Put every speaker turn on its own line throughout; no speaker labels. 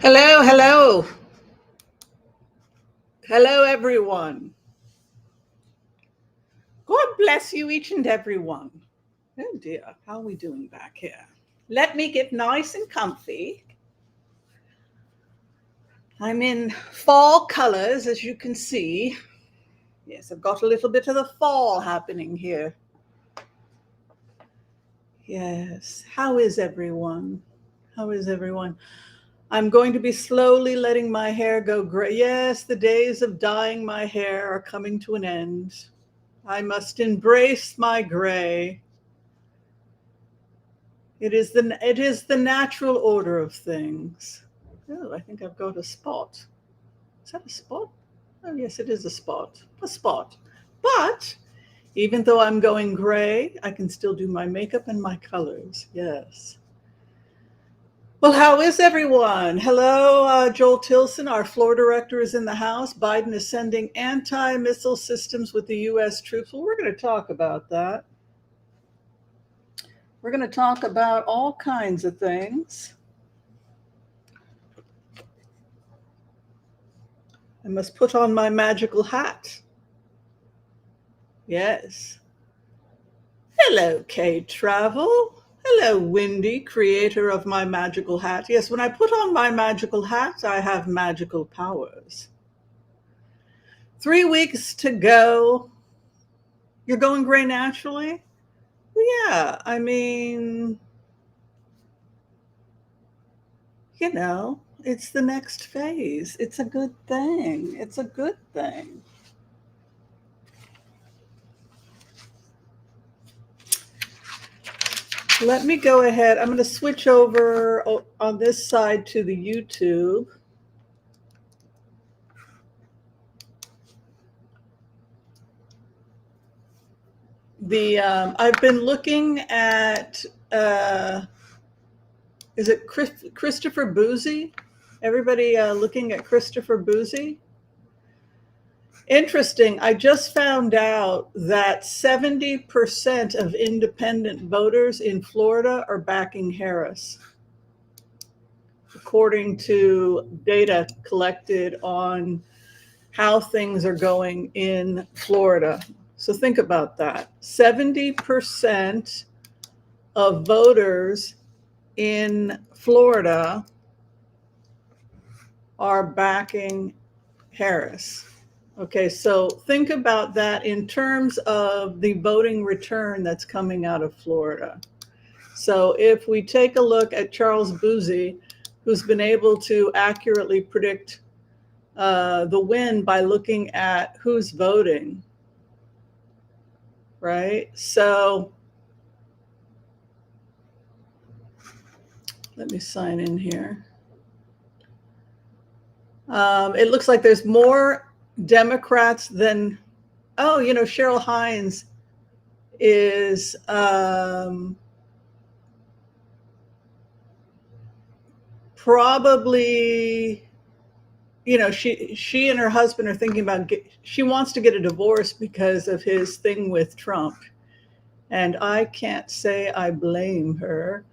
Hello, hello. Hello, everyone. God bless you, each and every one. Oh dear, how are we doing back here? Let me get nice and comfy. I'm in fall colors, as you can see. Yes, I've got a little bit of the fall happening here. Yes, how is everyone? How is everyone? I'm going to be slowly letting my hair go gray. Yes, the days of dyeing my hair are coming to an end. I must embrace my gray. It is the natural order of things. Oh, I think I've got a spot. Is that a spot? Oh, yes, it is a spot. A spot. But even though I'm going gray, I can still do my makeup and my colors. Yes. Well, how is everyone? Hello, Joel Tilson, our floor director, is in the house. Biden is sending anti-missile systems with the U.S. troops. Well, we're going to talk about that. We're going to talk about all kinds of things. I must put on my magical hat. Yes. Hello, Kate Travel. Hello, Wendy, creator of my magical hat. Yes, when I put on my magical hat, I have magical powers. 3 weeks to go. You're going gray naturally? Well, yeah, I mean, it's the next phase. It's a good thing. It's a good thing. Let me go ahead. I'm going to switch over on this side to the YouTube. I've been looking at is it Christopher Booksy? Everybody looking at Christopher Booksy? Interesting. I just found out that 70% of independent voters in Florida are backing Harris, according to data collected on how things are going in Florida. So think about that. 70% of voters in Florida are backing Harris. Okay, so think about that in terms of the voting return that's coming out of Florida. So if we take a look at Charles Booksy, who's been able to accurately predict the win by looking at who's voting, right? So let me sign in here. It looks like there's more Democrats than, Cheryl Hines is probably, she and her husband are thinking about, she wants to get a divorce because of his thing with Trump. And I can't say I blame her.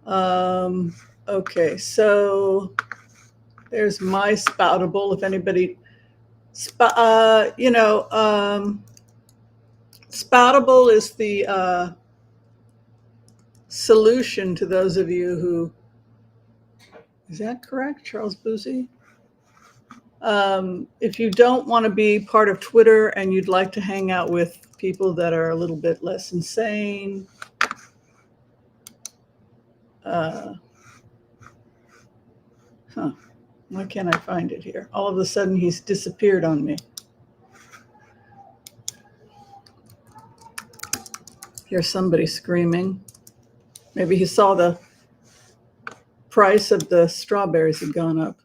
Okay, so there's my Spoutable. If anybody, Spoutable is the solution to those of you who, is that correct, Charles Booksy? If you don't want to be part of Twitter and you'd like to hang out with people that are a little bit less insane, why can't I find it here? All of a sudden he's disappeared on me. Here's somebody screaming. Maybe he saw the price of the strawberries had gone up.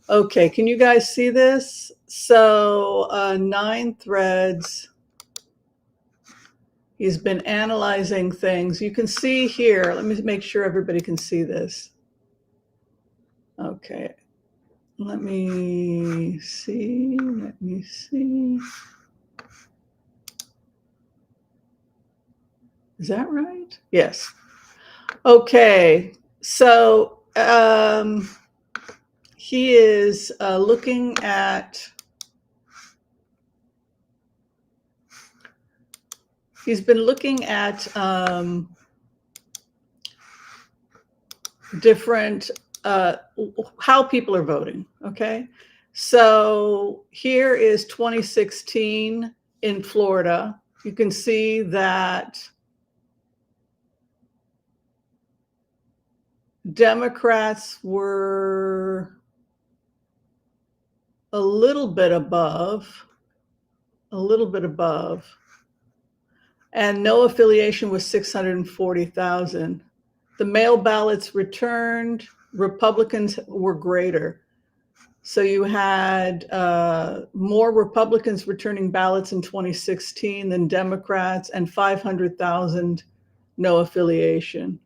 Okay, can you guys see this? So 9 threads. He's been analyzing things. You can see here, let me make sure everybody can see this. Okay, let me see. Is that right? Yes. Okay, so he is looking at, he's been looking at different, how people are voting, okay? So here is 2016 in Florida. You can see that Democrats were a little bit above, and no affiliation was 640,000. The mail ballots returned, Republicans were greater. So you had more Republicans returning ballots in 2016 than Democrats, and 500,000 no affiliation.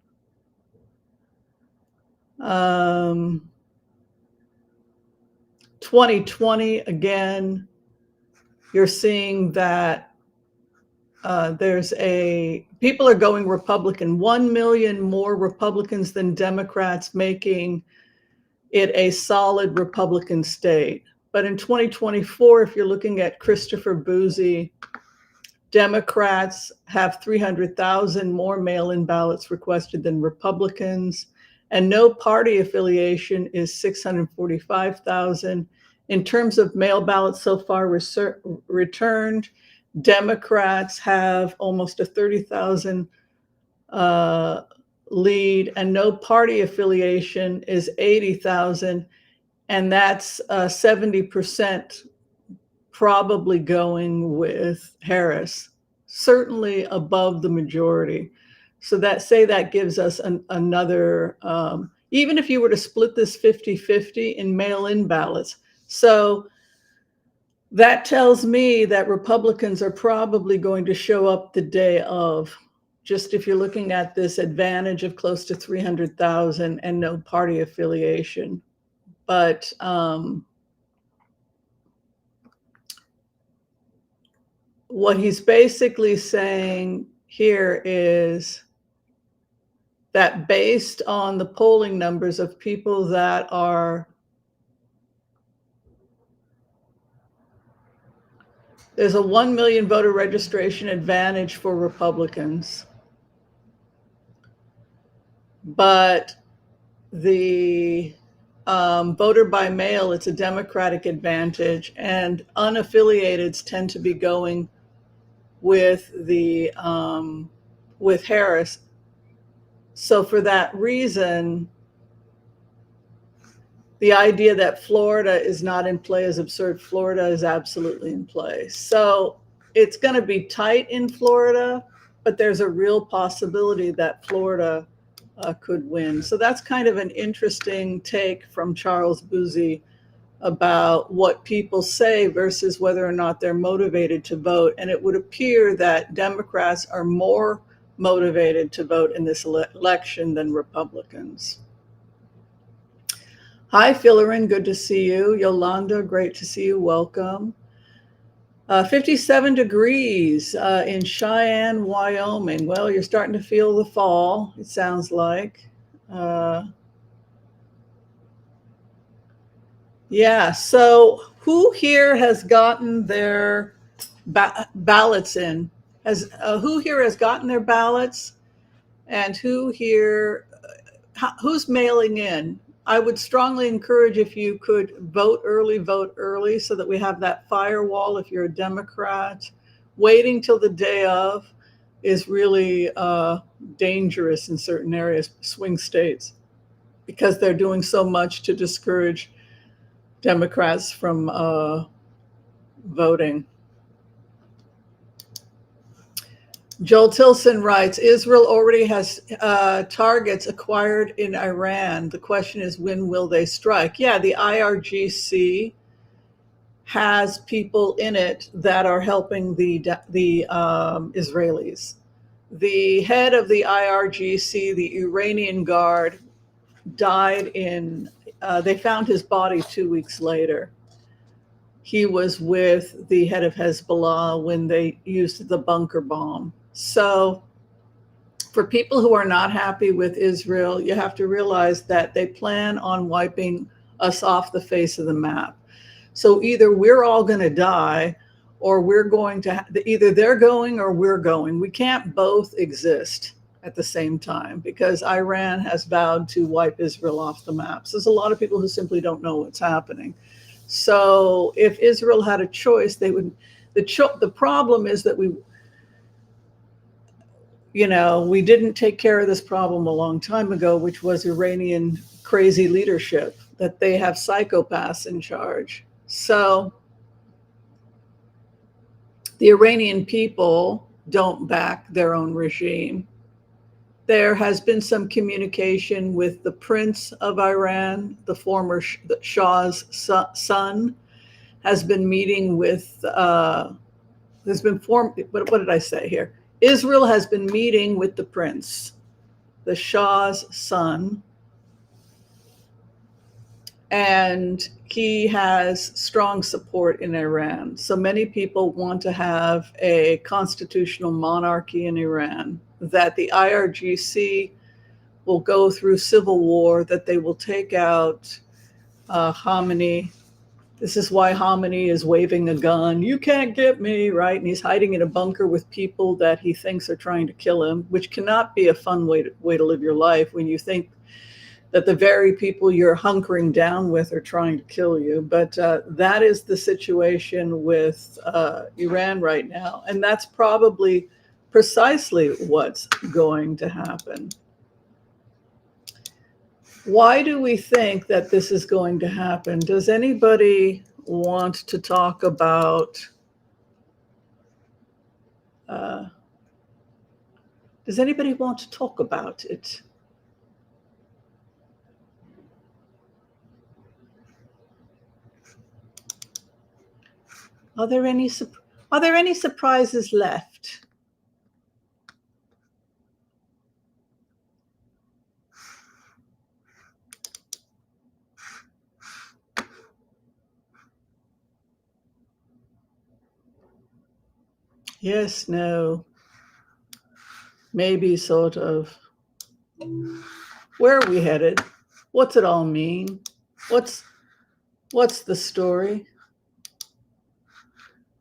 2020, again, you're seeing that people are going Republican, 1 million more Republicans than Democrats, making it a solid Republican state. But in 2024, if you're looking at Christopher Booksy, Democrats have 300,000 more mail-in ballots requested than Republicans, and no party affiliation is 645,000. In terms of mail ballots so far returned, Democrats have almost a 30,000 lead, and no party affiliation is 80,000, and that's 70% probably going with Harris, certainly above the majority. So that gives us another, even if you were to split this 50-50 in mail-in ballots. So that tells me that Republicans are probably going to show up the day of, just if you're looking at this advantage of close to 300,000 and no party affiliation. But what he's basically saying here is that based on the polling numbers of people that are, there's a 1 million voter registration advantage for Republicans. But the voter by mail, it's a Democratic advantage, and unaffiliateds tend to be going with the with Harris. So for that reason, the idea that Florida is not in play is absurd. Florida is absolutely in play. So it's going to be tight in Florida, but there's a real possibility that Florida could win. So that's kind of an interesting take from Charles Booksy about what people say versus whether or not they're motivated to vote. And it would appear that Democrats are more motivated to vote in this election than Republicans. Hi, Philerin, good to see you. Yolanda, great to see you. Welcome. 57 degrees in Cheyenne, Wyoming. Well, you're starting to feel the fall, it sounds like. Yeah, so who here has gotten their ballots in? Who here has gotten their ballots? And who here, who's mailing in? I would strongly encourage, if you could vote early so that we have that firewall if you're a Democrat. Waiting till the day of is really dangerous in certain areas, swing states, because they're doing so much to discourage Democrats from voting. Joel Tilson writes, Israel already has targets acquired in Iran. The question is, when will they strike? Yeah, the IRGC has people in it that are helping the Israelis. The head of the IRGC, the Iranian Guard, died they found his body 2 weeks later. He was with the head of Hezbollah when they used the bunker bomb. So for people who are not happy with Israel, you have to realize that they plan on wiping us off the face of the map. So either we're all going to die, or we're going to, either they're going or we're going. We can't both exist at the same time, because Iran has vowed to wipe Israel off the maps. There's a lot of people who simply don't know what's happening. So if Israel had a choice, they would. The problem is that we didn't take care of this problem a long time ago, which was Iranian crazy leadership, that they have psychopaths in charge. So the Iranian people don't back their own regime. There has been some communication with the Prince of Iran, the former Shah's son, has been meeting with, what did I say here? Israel has been meeting with the Prince, the Shah's son, and he has strong support in Iran. So many people want to have a constitutional monarchy in Iran, that the IRGC will go through civil war, that they will take out Khamenei. This is why Khamenei is waving a gun. You can't get me, right? And he's hiding in a bunker with people that he thinks are trying to kill him, which cannot be a fun way to live your life when you think that the very people you're hunkering down with are trying to kill you. But that is the situation with Iran right now. And that's probably precisely what's going to happen. Why do we think that this is going to happen? Does anybody want to talk about it? Are there any surprises left? Yes, no, maybe, sort of. Where are we headed? What's it all mean? What's the story?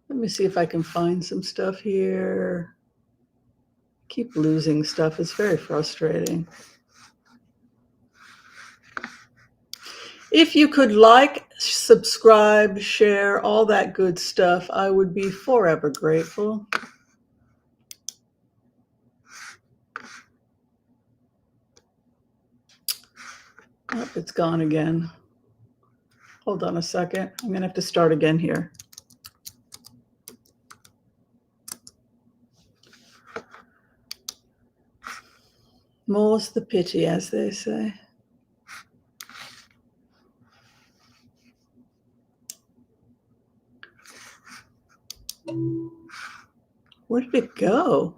Let me see if I can find some stuff here. Keep losing stuff. It's very frustrating. If you could like, subscribe, share, all that good stuff, I would be forever grateful. Oh, it's gone again. Hold on a second. I'm going to have to start again here. More's the pity, as they say. Where did it go?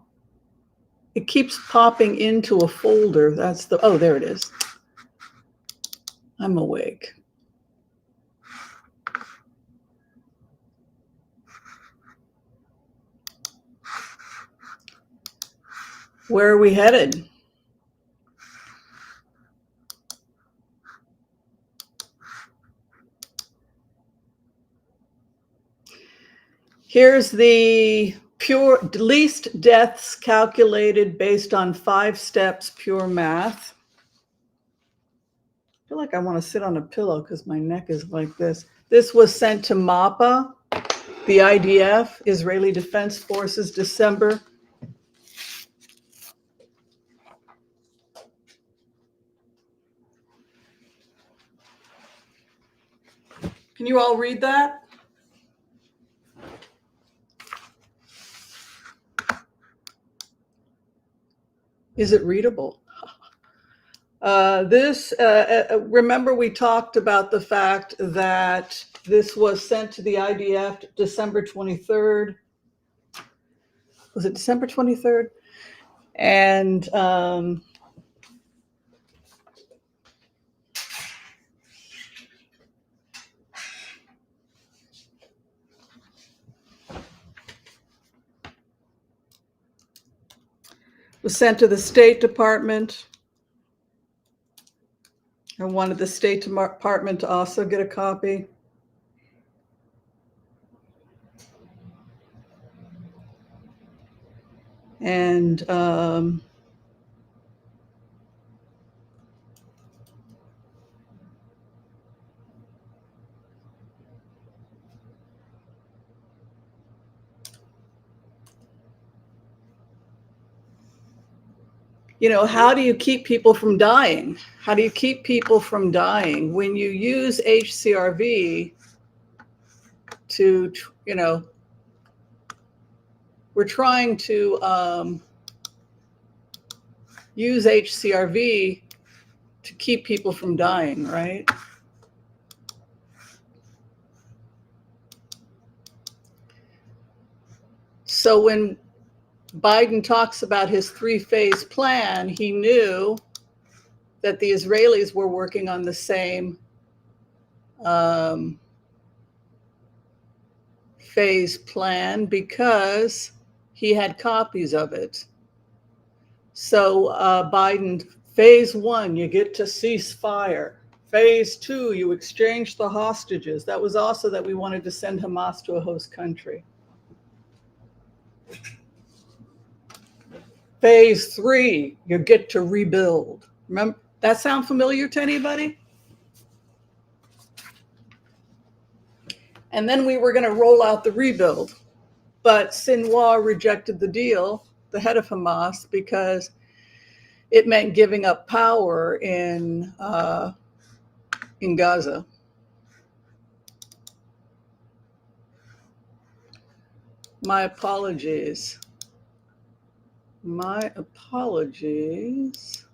It keeps popping into a folder. Oh, there it is. I'm awake. Where are we headed? Here's the least deaths calculated based on 5 steps, pure math. I feel like I want to sit on a pillow because my neck is like this. This was sent to MAPA, the IDF, Israeli Defense Forces, December. Can you all read that? Is it readable? Remember we talked about the fact that this was sent to the IDF December 23rd. Was it December 23rd? And was sent to the State Department. I wanted the State Department to also get a copy. And you know, how do you keep people from dying? How do you keep people from dying when you use HCRV to, you know, we're trying to use HCRV to keep people from dying, right? So when Biden talks about his 3-phase plan, he knew that the Israelis were working on the same phase plan because he had copies of it. So Biden, phase 1, you get to cease fire. Phase 2, you exchange the hostages. That was also that we wanted to send Hamas to a host country. Phase 3, you get to rebuild. Remember, that sound familiar to anybody? And then we were going to roll out the rebuild. But Sinwar rejected the deal, the head of Hamas, because it meant giving up power in Gaza. My apologies. My apologies.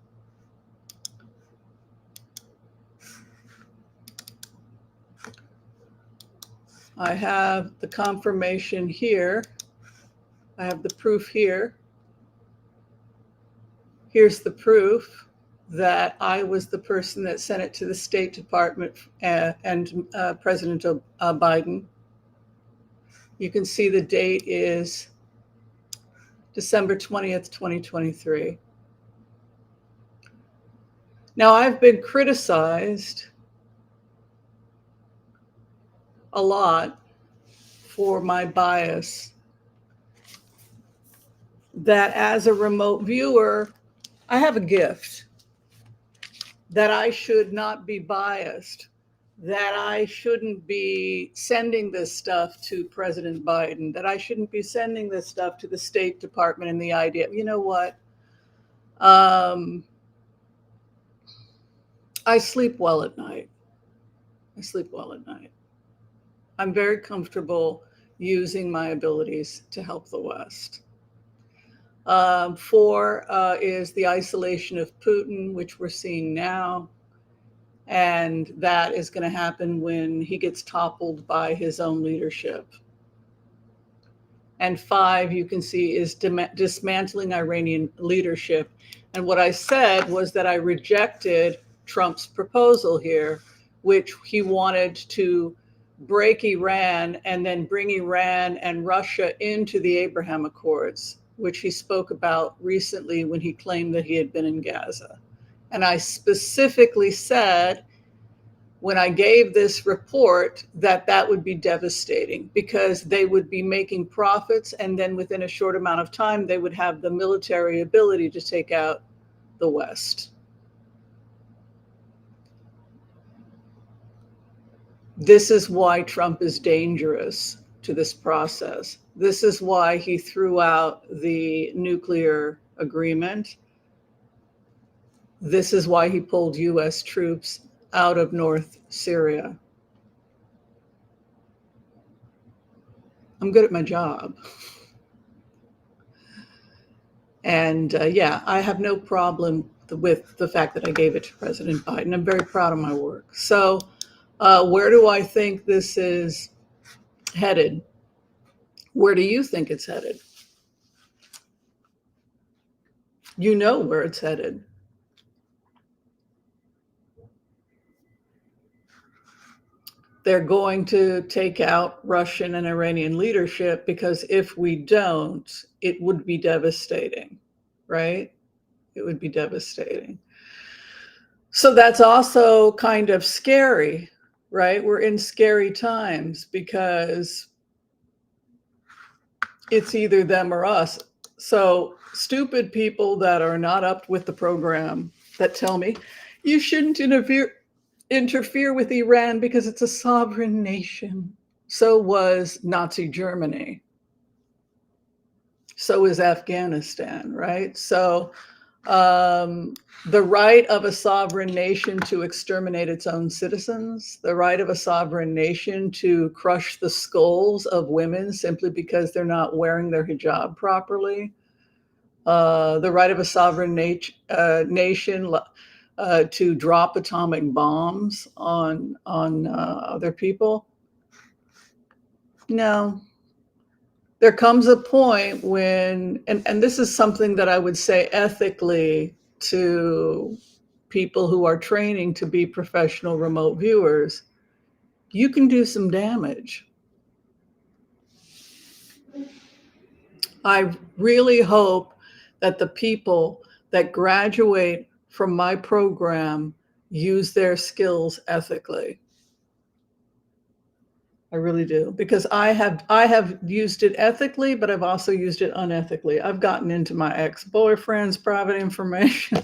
I have the confirmation here. I have the proof here. Here's the proof that I was the person that sent it to the State Department and President Biden. You can see the date is December 20th, 2023. Now, I've been criticized a lot for my bias, that as a remote viewer, I have a gift, that I should not be biased, that I shouldn't be sending this stuff to President Biden, that I shouldn't be sending this stuff to the State Department, and the idea, you know what? I sleep well at night. I sleep well at night. I'm very comfortable using my abilities to help the West. 4 is the isolation of Putin, which we're seeing now. And that is going to happen when he gets toppled by his own leadership. And 5, you can see, is dismantling Iranian leadership. And what I said was that I rejected Trump's proposal here, which he wanted to break Iran and then bring Iran and Russia into the Abraham Accords, which he spoke about recently when he claimed that he had been in Gaza. And I specifically said, when I gave this report, that that would be devastating because they would be making profits, and then within a short amount of time, they would have the military ability to take out the West. This is why Trump is dangerous to this process. This is why he threw out the nuclear agreement. This is why he pulled US troops out of North Syria. I'm good at my job. And yeah, I have no problem with the fact that I gave it to President Biden. I'm very proud of my work. So where do I think this is headed? Where do you think it's headed? You know where it's headed. They're going to take out Russian and Iranian leadership, because if we don't, it would be devastating, right? It would be devastating. So that's also kind of scary, right? We're in scary times because it's either them or us. So stupid people that are not up with the program that tell me you shouldn't interfere with Iran because it's a sovereign nation. So was Nazi Germany. So is Afghanistan, right? So the right of a sovereign nation to exterminate its own citizens, the right of a sovereign nation to crush the skulls of women simply because they're not wearing their hijab properly, the right of a sovereign nation to drop atomic bombs on other people. No, there comes a point when, and this is something that I would say ethically to people who are training to be professional remote viewers, you can do some damage. I really hope that the people that graduate from my program use their skills ethically. I really do, because I have used it ethically, but I've also used it unethically. I've gotten into my ex-boyfriend's private information.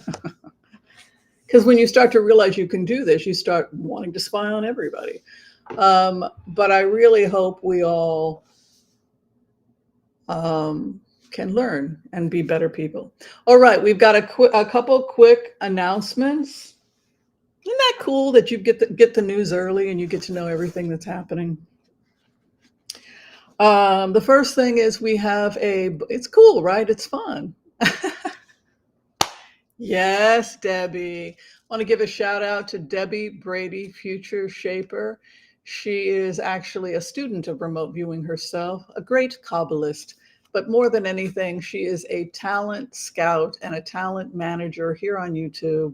Because when you start to realize you can do this, you start wanting to spy on everybody. But I really hope we all can learn and be better people. All right, we've got a couple quick announcements. Isn't that cool that you get the news early and you get to know everything that's happening? The first thing is we have it's cool, right? It's fun. Yes, Debbie. I want to give a shout out to Debbie Brady, Future Shaper. She is actually a student of remote viewing herself, a great Kabbalist, but more than anything, she is a talent scout and a talent manager here on YouTube.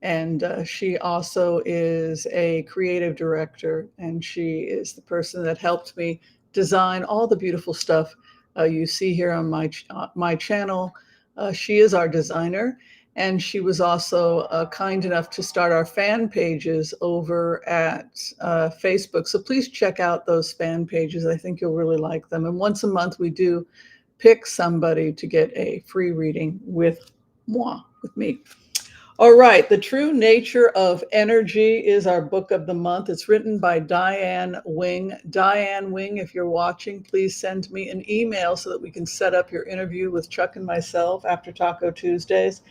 And she also is a creative director, and she is the person that helped me design all the beautiful stuff you see here on my channel. She is our designer, and she was also kind enough to start our fan pages over at Facebook. So please check out those fan pages. I think you'll really like them. And once a month, we do pick somebody to get a free reading with me. All right, The True Nature of Energy is our book of the month. It's written by Diane Wing. Diane Wing, if you're watching, please send me an email so that we can set up your interview with Chuck and myself after Taco Tuesdays.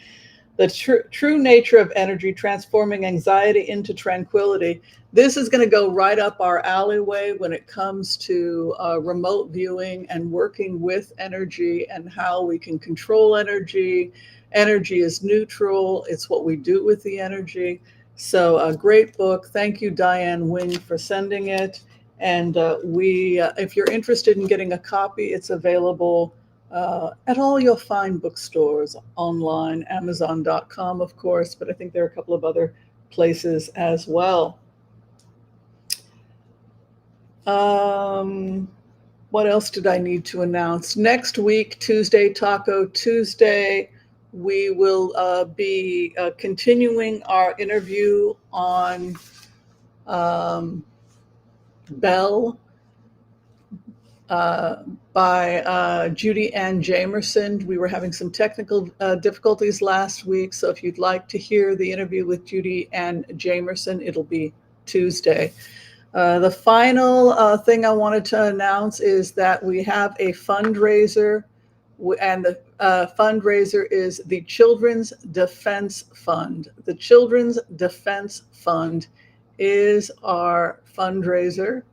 The True Nature of Energy, Transforming Anxiety into Tranquility. This is going to go right up our alleyway when it comes to remote viewing and working with energy and how we can control energy. Energy is neutral. It's what we do with the energy. So a great book. Thank you, Diane Wing, for sending it. And if you're interested in getting a copy, it's available at all your fine bookstores online, Amazon.com, of course, but I think there are a couple of other places as well. What else did I need to announce? Next week, Tuesday, Taco Tuesday, we will be continuing our interview on Bell by Judy Ann Jamerson. We were having some technical difficulties last week, so if you'd like to hear the interview with Judy Ann Jamerson, it'll be Tuesday. The final thing I wanted to announce is that we have a fundraiser, and the fundraiser is the Children's Defense Fund. The Children's Defense Fund is our fundraiser.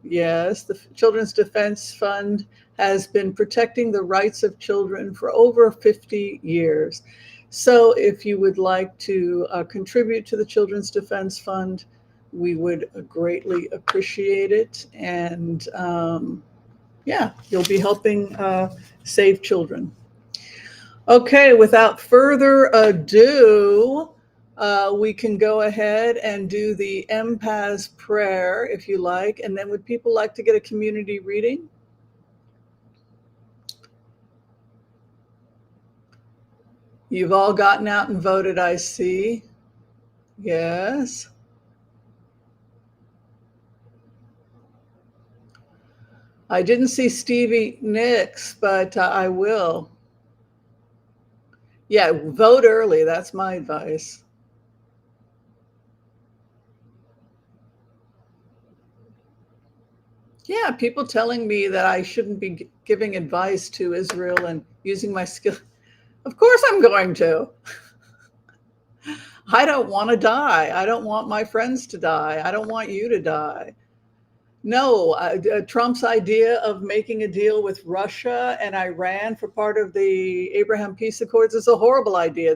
Yes, the Children's Defense Fund has been protecting the rights of children for over 50 years. So if you would like to contribute to the Children's Defense Fund, we would greatly appreciate it. And yeah, you'll be helping save children. Okay, without further ado, we can go ahead and do the Empath prayer if you like. And then would people like to get a community reading? You've all gotten out and voted, I see. Yes. I didn't see Stevie Nicks, but I will. Yeah, vote early. That's my advice. Yeah, people telling me that I shouldn't be giving advice to Israel and using my skill. Of course, I'm going to. I don't want to die. I don't want my friends to die. I don't want you to die. No, Trump's idea of making a deal with Russia and Iran for part of the Abraham Peace Accords is a horrible idea.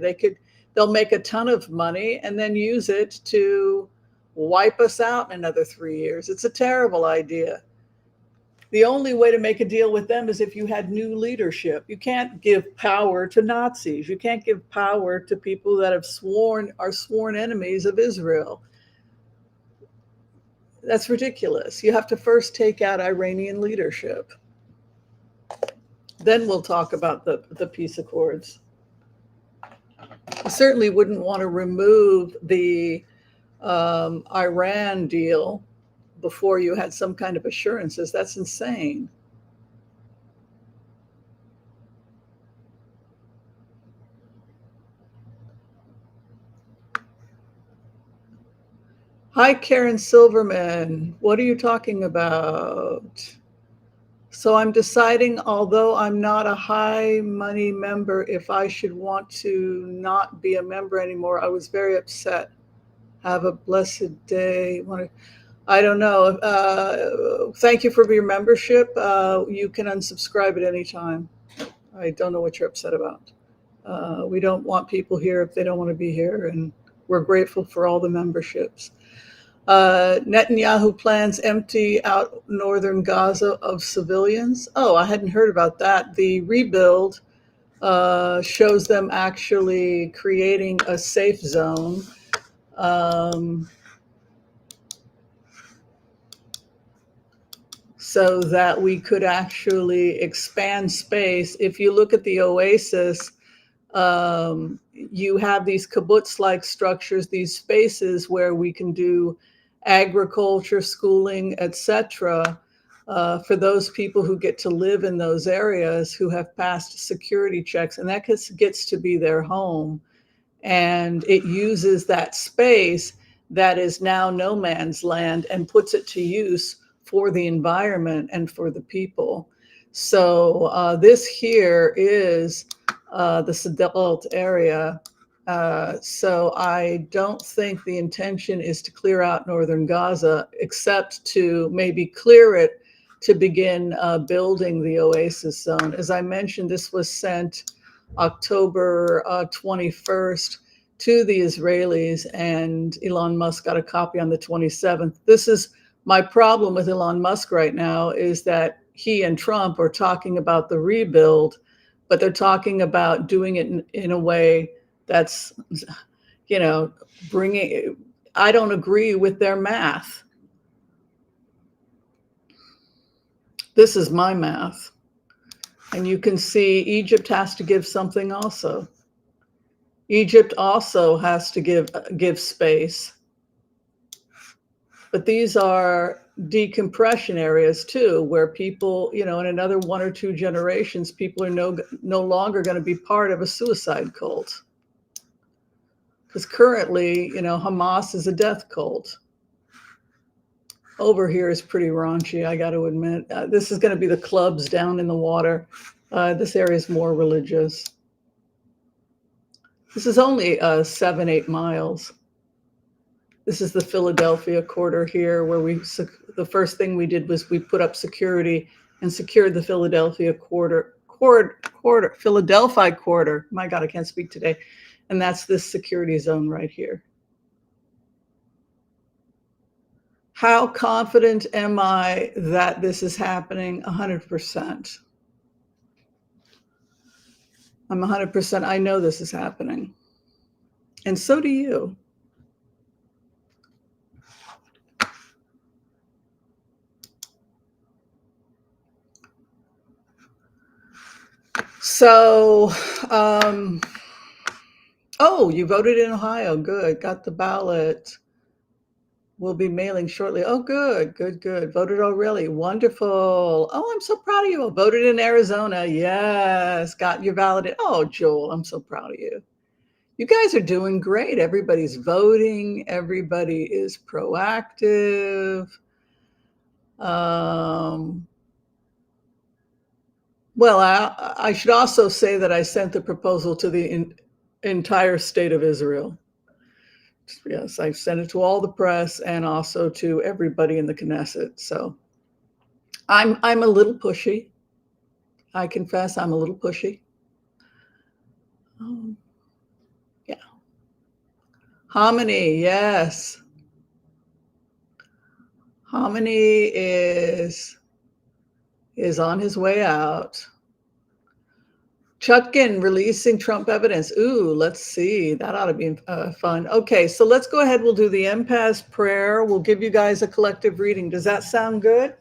They'll make a ton of money and then use it to wipe us out in another 3 years. It's a terrible idea. The only way to make a deal with them is if you had new leadership. You can't give power to Nazis. You can't give power to people that are sworn enemies of Israel. That's ridiculous. You have to first take out Iranian leadership. Then we'll talk about the peace accords. I certainly wouldn't want to remove the Iran deal before you had some kind of assurances. That's insane. Hi, Karen Silverman. What are you talking about? So I'm deciding, although I'm not a high money member, if I should want to not be a member anymore. I was very upset. Have a blessed day. I don't know. Thank you for your membership. You can unsubscribe at any time. I don't know what you're upset about. We don't want people here if they don't want to be here, and we're grateful for all the memberships. Netanyahu plans empty out northern Gaza of civilians. Oh, I hadn't heard about that. The rebuild shows them actually creating a safe zone. So that we could actually expand space. If you look at the oasis, you have these kibbutz-like structures, these spaces where we can do agriculture, schooling, etc. For those people who get to live in those areas who have passed security checks, and that gets to be their home. And it uses that space that is now no man's land and puts it to use for the environment and for the people. So this here is the Sderot area. So I don't think the intention is to clear out northern Gaza, except to maybe clear it to begin building the oasis zone. As I mentioned, this was sent October 21st to the Israelis, and Elon Musk got a copy on the 27th. This is my problem with Elon Musk right now, is that he and Trump are talking about the rebuild, but they're talking about doing it in a way that's, bringing, I don't agree with their math. This is my math. And you can see Egypt has to give something also. Egypt also has to give space. But these are decompression areas too, where people, in another 1 or 2 generations, people are no longer going to be part of a suicide cult. Because currently, Hamas is a death cult. Over here is pretty raunchy, I got to admit. This is going to be the clubs down in the water. This area is more religious. This is only 7-8 miles. This is the Philadelphia quarter here, where the first thing we did was we put up security and secured the Philadelphia quarter. Philadelphia quarter. My God, I can't speak today. And that's this security zone right here. How confident am I that this is happening? 100%. I'm 100%. I know this is happening. And so do you. So, Oh, you voted in Ohio. Good. Got the ballot. We'll be mailing shortly. Oh, good, good, good. Voted already. Wonderful. Oh, I'm so proud of you. Voted in Arizona. Yes. Got your ballot. Oh, Joel, I'm so proud of you. You guys are doing great. Everybody's voting. Everybody is proactive. Um, well, I should also say that I sent the proposal to the entire state of Israel. Yes, I sent it to all the press and also to everybody in the Knesset. So I'm a little pushy. I confess I'm a little pushy. Um, yeah. Hominy, yes. Hominy is on his way out. Chutkin releasing Trump evidence. Ooh, let's see. That ought to be fun. Okay, so let's go ahead. We'll do the empath prayer. We'll give you guys a collective reading. Does that sound good?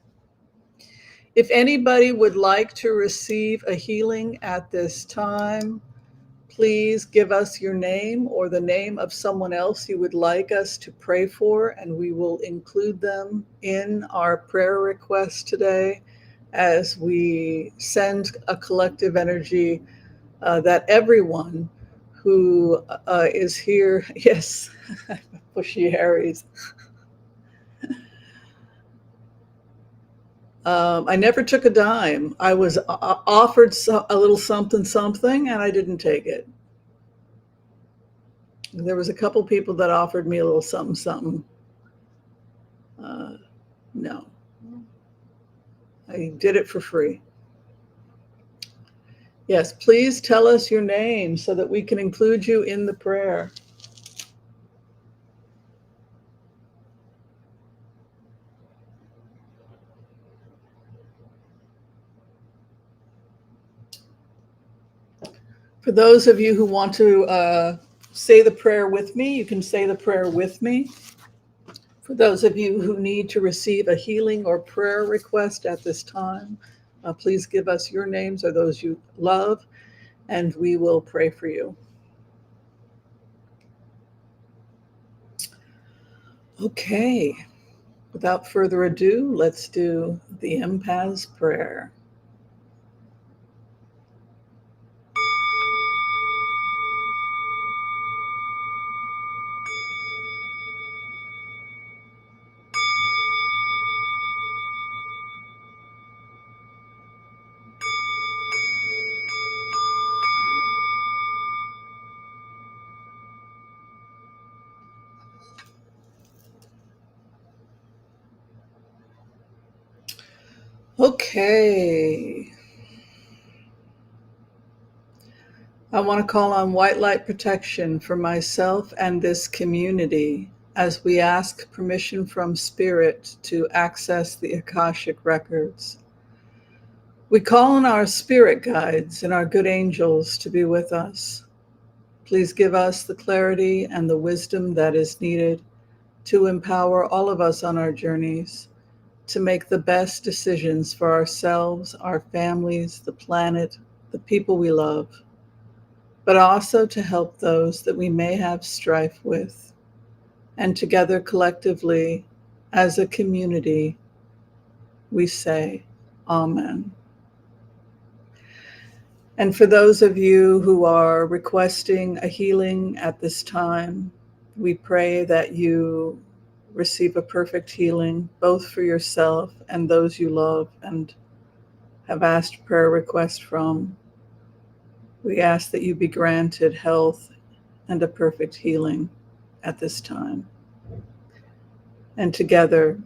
If anybody would like to receive a healing at this time, please give us your name or the name of someone else you would like us to pray for, and we will include them in our prayer request today as we send a collective energy that everyone who is here, yes, Bushy Harry's. I never took a dime. I was offered a little something, something, and I didn't take it. There was a couple people that offered me a little something, something. No, I did it for free. Yes, please tell us your name so that we can include you in the prayer. For those of you who want to say the prayer with me, you can say the prayer with me. For those of you who need to receive a healing or prayer request at this time, please give us your names or those you love, and we will pray for you. Okay, without further ado, let's do the empath's prayer. Okay. I want to call on white light protection for myself and this community as we ask permission from Spirit to access the Akashic records. We call on our spirit guides and our good angels to be with us. Please give us the clarity and the wisdom that is needed to empower all of us on our journeys to make the best decisions for ourselves, our families, the planet, the people we love, but also to help those that we may have strife with. And together, collectively, as a community, we say, Amen. And for those of you who are requesting a healing at this time, we pray that you receive a perfect healing, both for yourself and those you love and have asked prayer requests from. We ask that you be granted health and a perfect healing at this time. And together,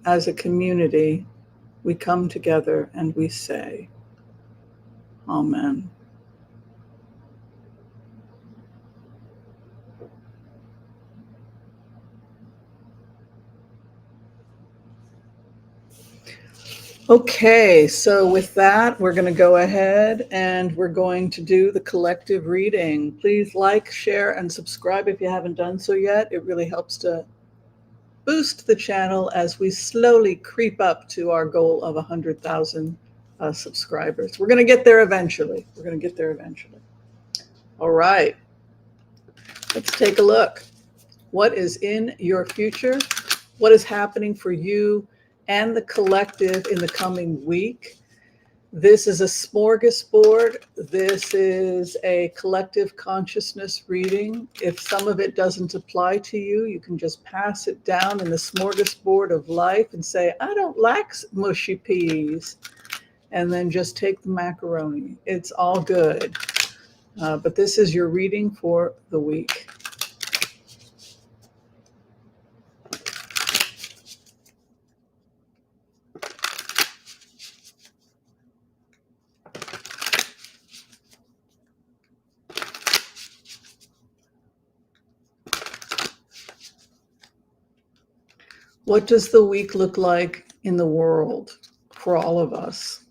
as a community, we come together and we say, Amen. Okay, so with that, we're going to go ahead and we're going to do the collective reading. Please like, share, and subscribe if you haven't done so yet. It really helps to boost the channel as we slowly creep up to our goal of 100,000 subscribers. We're going to get there eventually. All right. Let's take a look. What is in your future? What is happening for you and the collective in the coming week? This is a smorgasbord. This is a collective consciousness reading. If some of it doesn't apply to you, you can just pass it down in the smorgasbord of life and say, I don't like mushy peas. And then just take the macaroni. It's all good. But this is your reading for the week. What does the week look like in the world for all of us?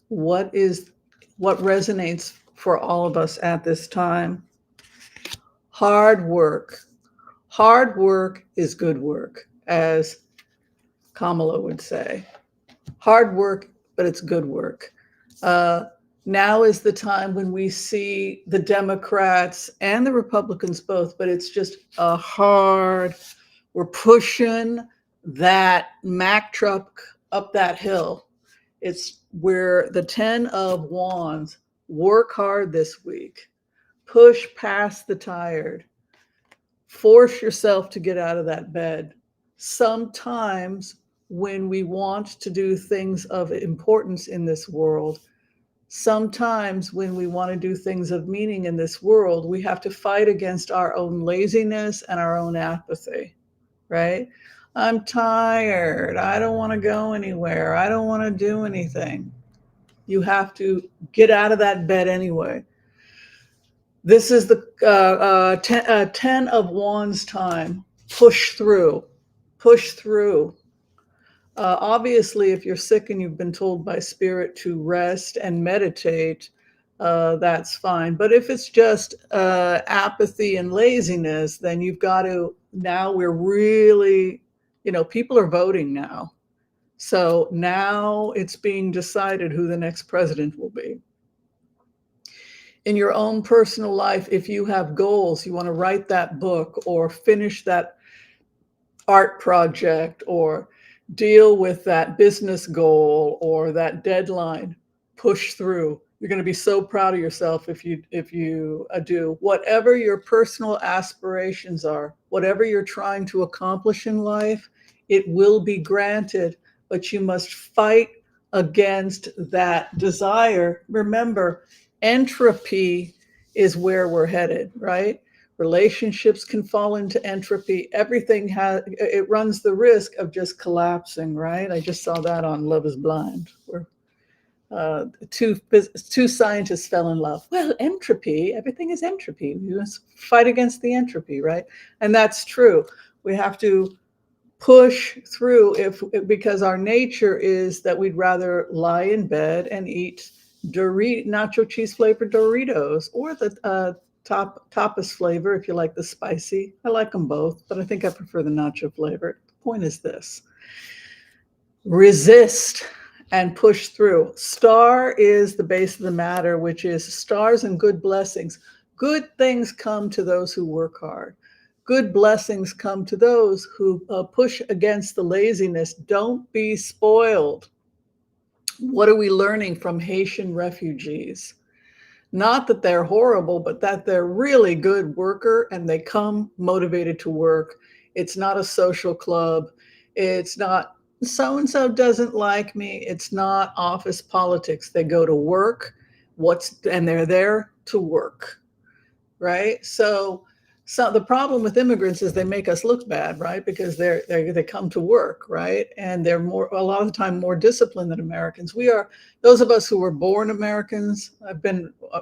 What resonates for all of us at this time? Hard work. Hard work is good work, as Kamala would say. Hard work, but it's good work. Now is the time when we see the Democrats and the Republicans both, but it's just a hard, we're pushing that Mack truck up that hill. It's where the 10 of Wands, work hard this week, push past the tired, force yourself to get out of that bed. Sometimes when we want to do things of importance in this world, sometimes when we want to do things of meaning in this world, we have to fight against our own laziness and our own apathy, right? I'm tired. I don't want to go anywhere. I don't want to do anything. You have to get out of that bed anyway. This is the 10 of Wands time. Push through. Push through. Obviously, if you're sick and you've been told by spirit to rest and meditate, that's fine. But if it's just apathy and laziness, then you've got to, now we're really, people are voting now. So now it's being decided who the next president will be. In your own personal life, if you have goals, you want to write that book or finish that art project or deal with that business goal or that deadline, push through. You're going to be so proud of yourself if you do. Whatever your personal aspirations are, whatever you're trying to accomplish in life, it will be granted, but you must fight against that desire. Remember, entropy is where we're headed, right? Relationships can fall into entropy. Everything it runs the risk of just collapsing, right? I just saw that on Love is Blind, where two scientists fell in love. Well, entropy, everything is entropy. We must fight against the entropy, right? And that's true. We have to push through because our nature is that we'd rather lie in bed and eat nacho cheese flavored Doritos or the tapas flavor if you like the spicy. I like them both, but I think I prefer the nacho flavor. The point is this: resist and push through. Star is the base of the matter, which is stars and good blessings. Good things come to those who work hard. Good blessings come to those who push against the laziness. Don't be spoiled. What are we learning from Haitian refugees? Not that they're horrible, but that they're really good worker and they come motivated to work. It's not a social club. It's not so-and-so doesn't like me. It's not office politics. They go to work, and they're there to work, right? So the problem with immigrants is they make us look bad, right? Because they come to work, right? And they're a lot of the time more disciplined than Americans. We are, those of us who were born Americans,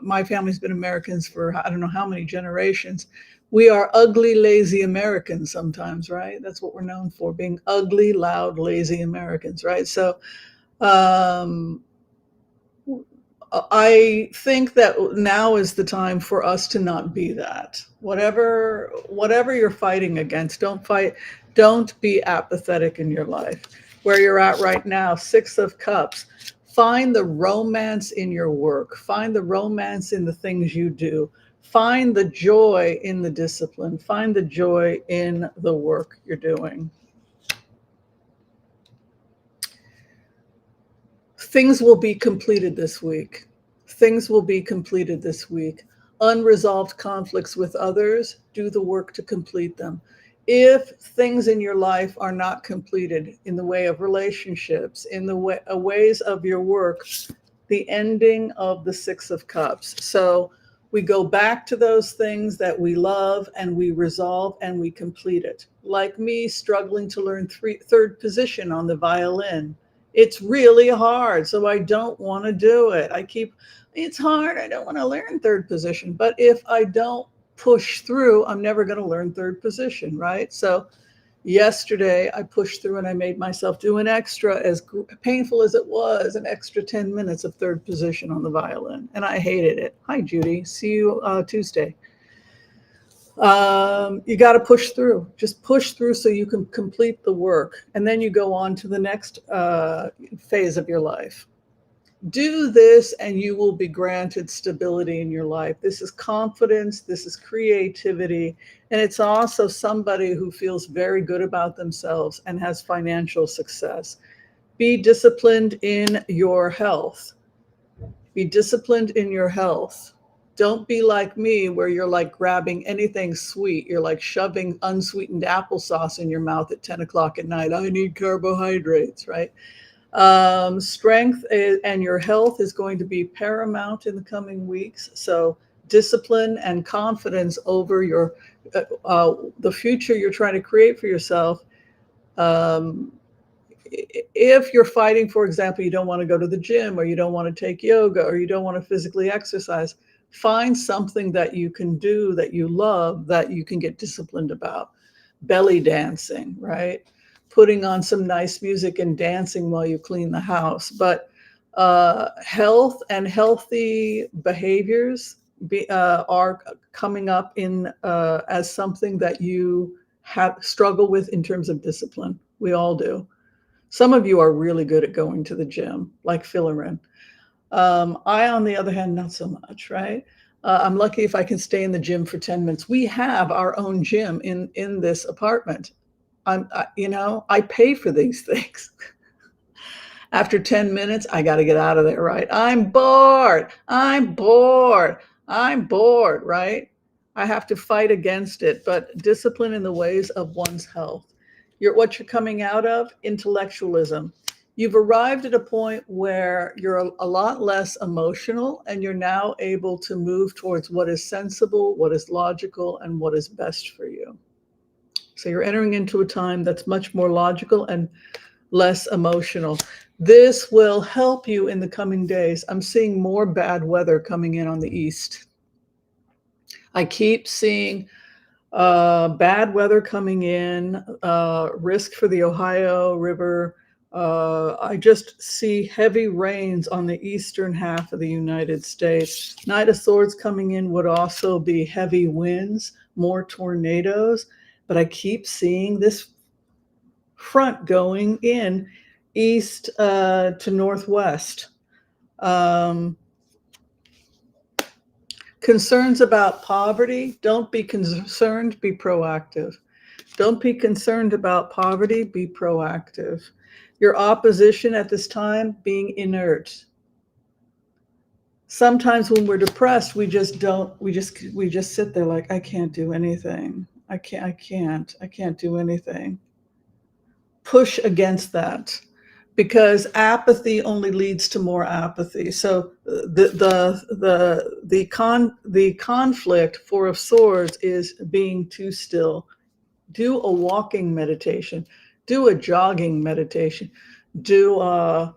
my family's been Americans for I don't know how many generations. We are ugly, lazy Americans sometimes, right? That's what we're known for, being ugly, loud, lazy Americans, right? So I think that now is the time for us to not be that. Whatever you're fighting against, don't be apathetic in your life. Where you're at right now, 6 of Cups. Find the romance in your work. Find the romance in the things you do. Find the joy in the discipline. Find the joy in the work you're doing. Things will be completed this week. Things will be completed this week. Unresolved conflicts with others, do the work to complete them. If things in your life are not completed in the way of relationships, in the ways of your work, the ending of the Six of Cups. So we go back to those things that we love and we resolve and we complete it. Like me struggling to learn third position on the violin. It's really hard, so I don't want to do it. It's hard, I don't want to learn third position. But if I don't push through, I'm never going to learn third position, right? So yesterday I pushed through and I made myself do an extra, as painful as it was, an extra 10 minutes of third position on the violin. And I hated it. Hi, Judy. See you Tuesday. You got to push through. Just push through so you can complete the work. And then you go on to the next phase of your life. Do this and you will be granted stability in your life. This is confidence. This is creativity. And it's also somebody who feels very good about themselves and has financial success. Be disciplined in your health. Be disciplined in your health. Don't be like me where you're like grabbing anything sweet. You're like shoving unsweetened applesauce in your mouth at 10 o'clock at night. I need carbohydrates, right? Strength and your health is going to be paramount in the coming weeks. So discipline and confidence over your the future you're trying to create for yourself. If you're fighting, for example, you don't want to go to the gym, or you don't want to take yoga, or you don't want to physically exercise, find something that you can do that you love, that you can get disciplined about. Belly dancing, right? Putting on some nice music and dancing while you clean the house. But health and healthy behaviors are coming up in as something that you have struggle with in terms of discipline. We all do. Some of you are really good at going to the gym, like Philerin. I, on the other hand, not so much, right? I'm lucky if I can stay in the gym for 10 minutes. We have our own gym in this apartment. I pay for these things. After 10 minutes, I got to get out of there, right? I'm bored, right? I have to fight against it, but discipline in the ways of one's health. What you're coming out of, intellectualism. You've arrived at a point where you're a lot less emotional, and you're now able to move towards what is sensible, what is logical, and what is best for you. So you're entering into a time that's much more logical and less emotional. This will help you in the coming days. I'm seeing more bad weather coming in on the east. I keep seeing bad weather coming in, risk for the Ohio River. I just see heavy rains on the eastern half of the United States. Knight of Swords coming in would also be heavy winds, more tornadoes. But I keep seeing this front going in east to northwest. Concerns about poverty, don't be concerned, be proactive. Don't be concerned about poverty, be proactive. Your opposition at this time, being inert. Sometimes when we're depressed, we just sit there like, I can't do anything. I can't do anything. Push against that, because apathy only leads to more apathy. So the conflict, Four of Swords, is being too still. Do a walking meditation, do a jogging meditation, do a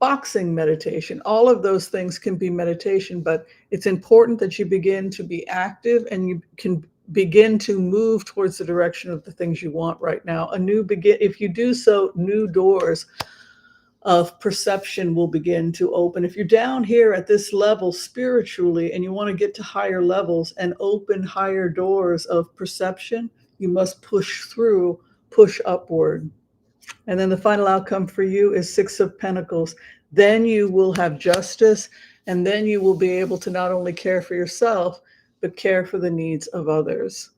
boxing meditation. All of those things can be meditation, but it's important that you begin to be active and you can begin to move towards the direction of the things you want right now. If you do so, new doors of perception will begin to open. If you're down here at this level spiritually and you want to get to higher levels and open higher doors of perception, you must push through, push upward. And then the final outcome for you is Six of Pentacles. Then you will have justice, and then you will be able to not only care for yourself, but care for the needs of others.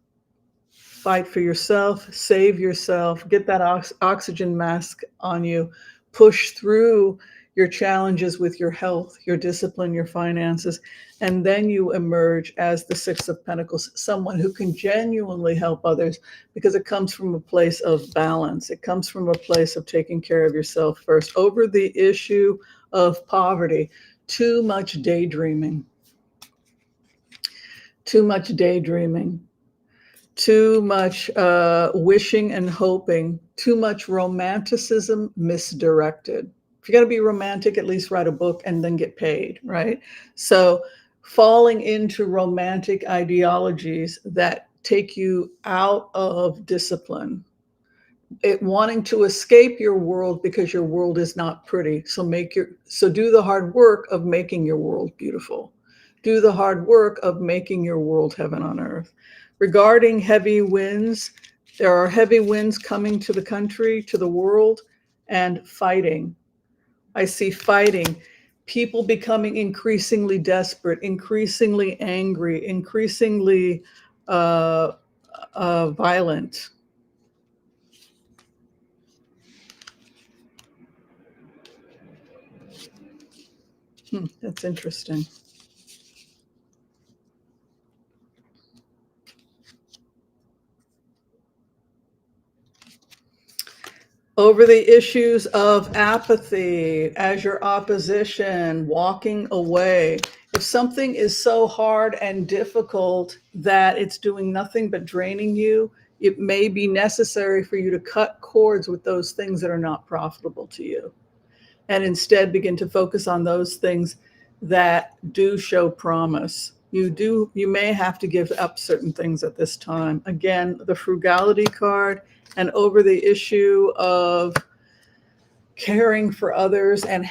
Fight for yourself, save yourself, get that oxygen mask on you, push through your challenges with your health, your discipline, your finances, and then you emerge as the Six of Pentacles, someone who can genuinely help others because it comes from a place of balance. It comes from a place of taking care of yourself first. Over the issue of poverty, too much daydreaming. Too much daydreaming. Too much wishing and hoping, too much romanticism misdirected. If you're going to be romantic, at least write a book and then get paid, right? So falling into romantic ideologies that take you out of discipline, wanting to escape your world because your world is not pretty. So do the hard work of making your world beautiful. Do the hard work of making your world heaven on earth. Regarding heavy winds, there are heavy winds coming to the country, to the world, and fighting. I see fighting, people becoming increasingly desperate, increasingly angry, increasingly violent. That's interesting. Over the issues of apathy as your opposition, walking away. If something is so hard and difficult that it's doing nothing but draining you, it may be necessary for you to cut cords with those things that are not profitable to you, and instead begin to focus on those things that do show promise. You may have to give up certain things at this time. Again, the frugality card, and over the issue of caring for others and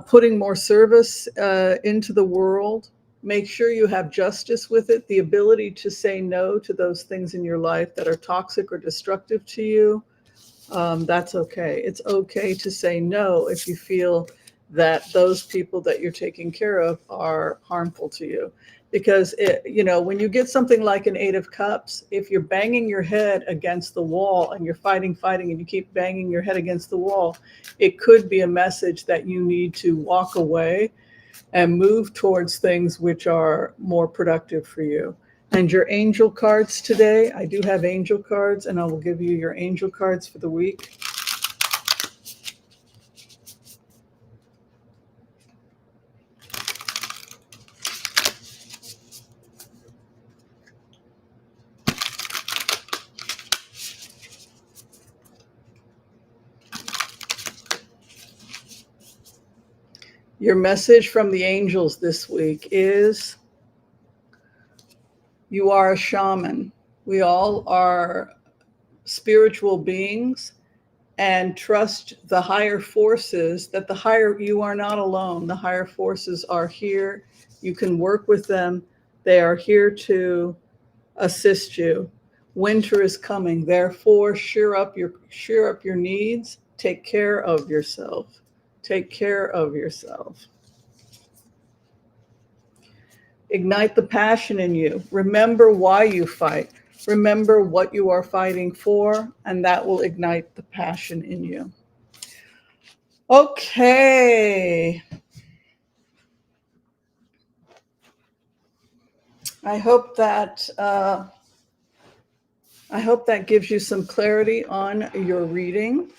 putting more service into the world. Make sure you have justice with it, the ability to say no to those things in your life that are toxic or destructive to you. That's okay. It's okay to say no if you feel that those people that you're taking care of are harmful to you. Because when you get something like an Eight of Cups, if you're banging your head against the wall and you're fighting, and you keep banging your head against the wall, it could be a message that you need to walk away and move towards things which are more productive for you. And your angel cards today, I do have angel cards, and I will give you your angel cards for the week. Your message from the angels this week is you are a shaman. We all are spiritual beings, and trust the higher forces, that you are not alone. The higher forces are here. You can work with them. They are here to assist you. Winter is coming. Therefore, shore up your needs. Take care of yourself. Take care of yourself. Ignite the passion in you. Remember why you fight. Remember what you are fighting for, and that will ignite the passion in you. Okay. I hope that gives you some clarity on your reading.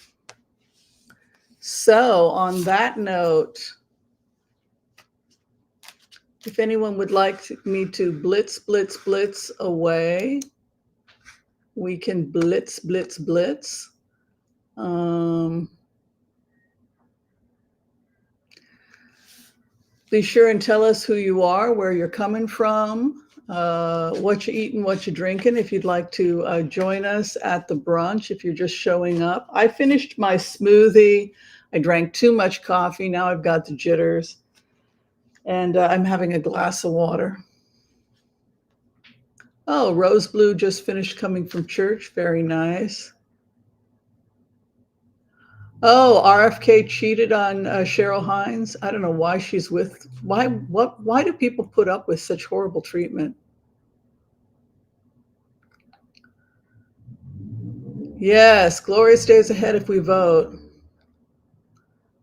So, on that note, if anyone would like me to blitz away, we can blitz. Be sure and tell us who you are, where you're coming from, what you're eating, what you're drinking. If you'd like to join us at the brunch, if you're just showing up. I finished my smoothie. I drank too much coffee. Now I've got the jitters. And I'm having a glass of water. Oh, Rose Blue just finished coming from church. Very nice. Oh, RFK cheated on Cheryl Hines. I don't know why she's with. Why do people put up with such horrible treatment? Yes, glorious days ahead if we vote.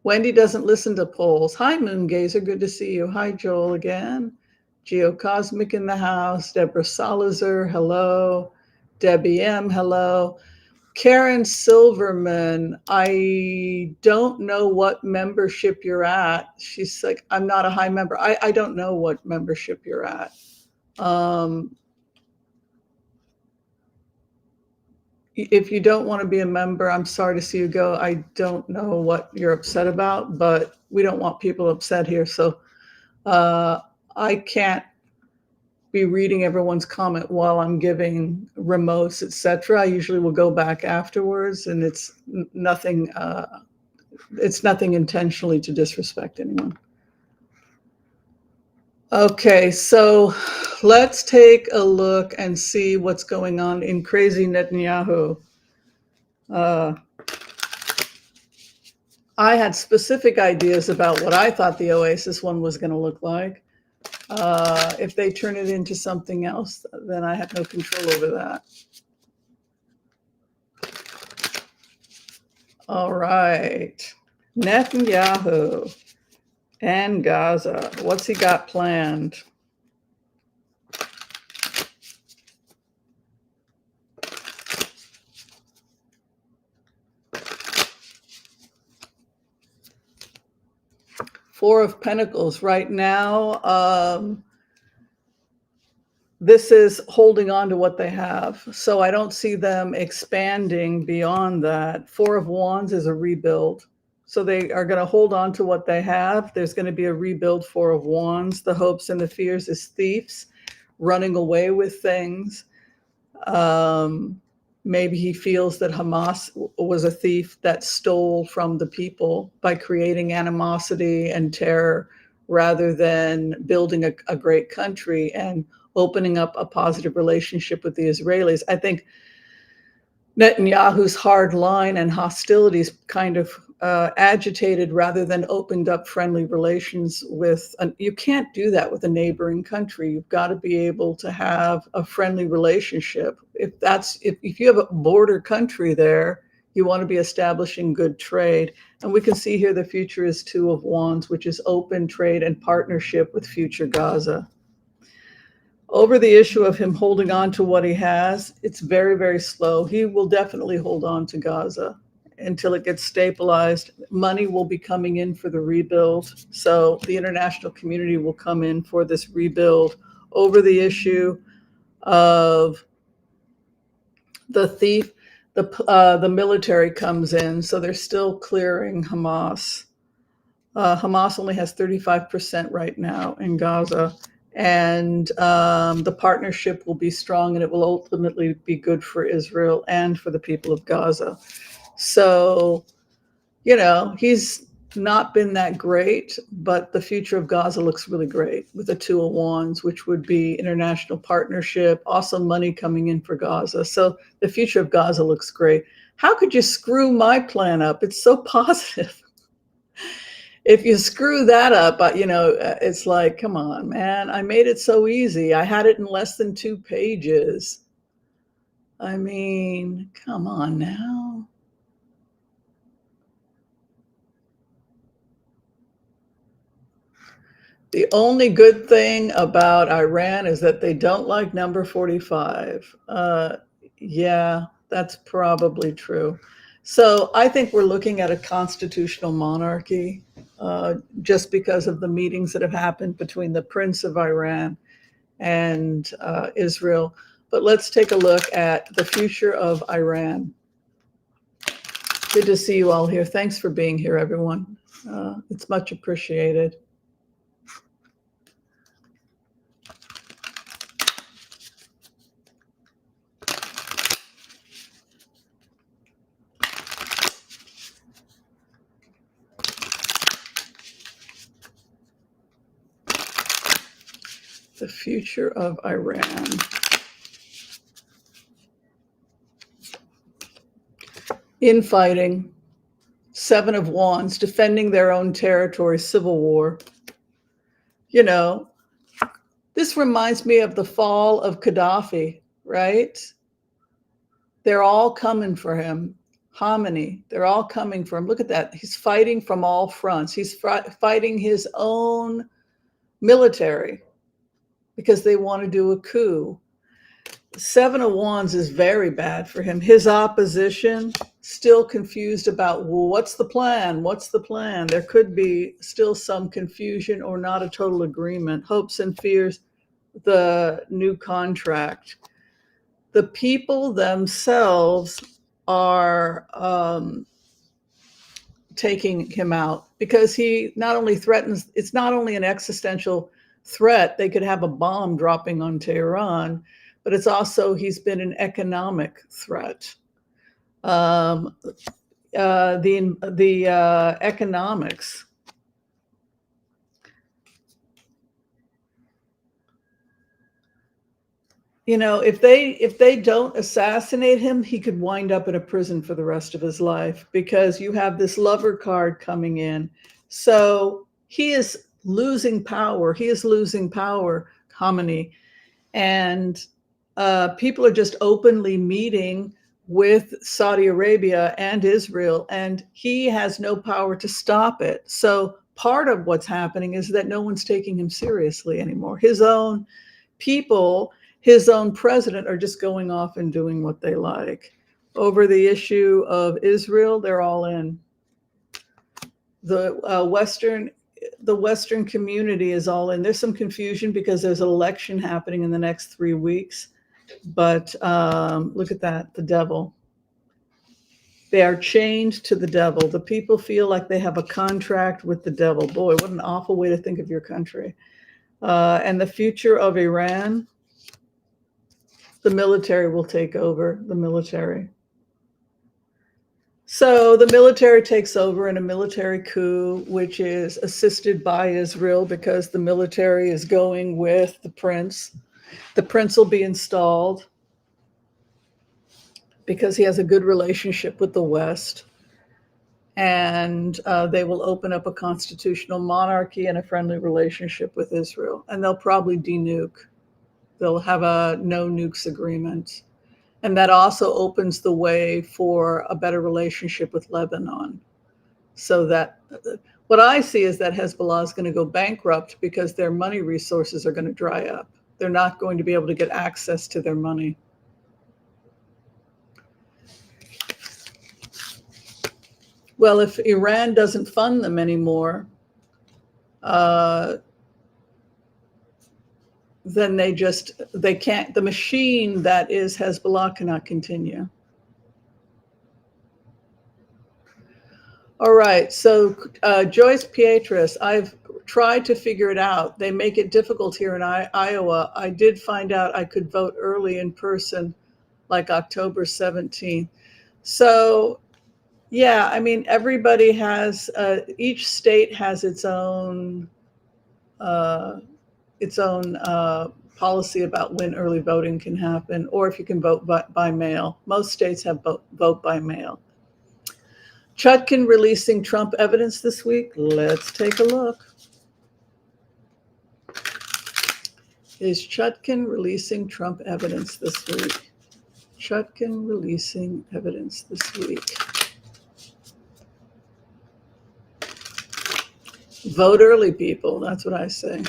Wendy doesn't listen to polls. Hi, Moongazer. Good to see you. Hi, Joel again. Geocosmic in the house. Deborah Salazar. Hello. Debbie M. Hello. Karen Silverman. I don't know what membership you're at. She's like, I'm not a high member. I don't know what membership you're at. If you don't want to be a member, I'm sorry to see you go. I don't know what you're upset about, but we don't want people upset here. So I can't be reading everyone's comment while I'm giving remotes, etc. I usually will go back afterwards, and it's nothing. It's nothing intentionally to disrespect anyone. Okay, so let's take a look and see what's going on in crazy Netanyahu. I had specific ideas about what I thought the Oasis one was going to look like. If they turn it into something else, then I have no control over that. All right. Netanyahu and Gaza. What's he got planned? Four of Pentacles right now. This is holding on to what they have. So I don't see them expanding beyond that. Four of Wands is a rebuild. So they are going to hold on to what they have. There's going to be a rebuild. Four of Wands. The hopes and the fears is thieves running away with things. Maybe he feels that Hamas was a thief that stole from the people by creating animosity and terror rather than building a great country and opening up a positive relationship with the Israelis. I think Netanyahu's hard line and hostilities kind of agitated rather than opened up friendly relations with. You can't do that with a neighboring country. You've got to be able to have a friendly relationship. If you have a border country there, you want to be establishing good trade. And we can see here the future is Two of Wands, which is open trade and partnership with future Gaza. Over the issue of him holding on to what he has, it's very, very slow. He will definitely hold on to Gaza until it gets stabilized. Money will be coming in for the rebuild. So the international community will come in for this rebuild. Over the issue of the thief, the military comes in. So they're still clearing Hamas. Hamas only has 35% right now in Gaza. And the partnership will be strong, and it will ultimately be good for Israel and for the people of Gaza. So, he's not been that great, but the future of Gaza looks really great with the Two of Wands, which would be international partnership, also money coming in for Gaza. So the future of Gaza looks great. How could you screw my plan up? It's so positive. If you screw that up, it's like, come on, man, I made it so easy. I had it in less than 2 pages. I mean, come on now. The only good thing about Iran is that they don't like number 45. Yeah, that's probably true. So I think we're looking at a constitutional monarchy just because of the meetings that have happened between the Prince of Iran and Israel. But let's take a look at the future of Iran. Good to see you all here. Thanks for being here, everyone. It's much appreciated. The future of Iran. Infighting, Seven of Wands, defending their own territory, civil war. This reminds me of the fall of Gaddafi, right? They're all coming for him. Hominy, they're all coming for him. Look at that. He's fighting from all fronts. He's fighting his own military because they want to do a coup. Seven of Wands is very bad for him. His opposition, still confused about, well, what's the plan? What's the plan? There could be still some confusion or not a total agreement. Hopes and fears, the new contract. The people themselves are taking him out because he not only threatens, it's not only an existential threat, they could have a bomb dropping on Tehran, but it's also, he's been an economic threat. The economics. You know, if they don't assassinate him, he could wind up in a prison for the rest of his life because you have this lover card coming in. So he is losing power. He is losing power, Khamenei. And people are just openly meeting with Saudi Arabia and Israel, and he has no power to stop it. So part of what's happening is that no one's taking him seriously anymore. His own people, his own president, are just going off and doing what they like. Over the issue of Israel, they're all in. The Western community is all in. There's some confusion because there's an election happening in the next 3 weeks. But look at that, the devil. They are chained to the devil. The people feel like they have a contract with the devil. Boy, what an awful way to think of your country. And the future of Iran, the military will take over, the military. So the military takes over in a military coup, which is assisted by Israel because the military is going with the prince. The prince will be installed because he has a good relationship with the West. And they will open up a constitutional monarchy and a friendly relationship with Israel. And they'll probably denuke. They'll have a no nukes agreement. And that also opens the way for a better relationship with Lebanon. So that what I see is that Hezbollah is going to go bankrupt because their money resources are going to dry up. They're not going to be able to get access to their money. Well, if Iran doesn't fund them anymore, then they can't, the machine that is Hezbollah cannot continue. All right, so Joyce Pietris, I've tried to figure it out. They make it difficult here in Iowa. I did find out I could vote early in person, like October 17th. So, yeah, I mean, everybody has, each state has its own policy about when early voting can happen, or if you can vote by mail. Most states have vote by mail. Chutkan releasing Trump evidence this week. Let's take a look. Is Chutkan releasing Trump evidence this week? Chutkan releasing evidence this week. Vote early, people. That's what I say.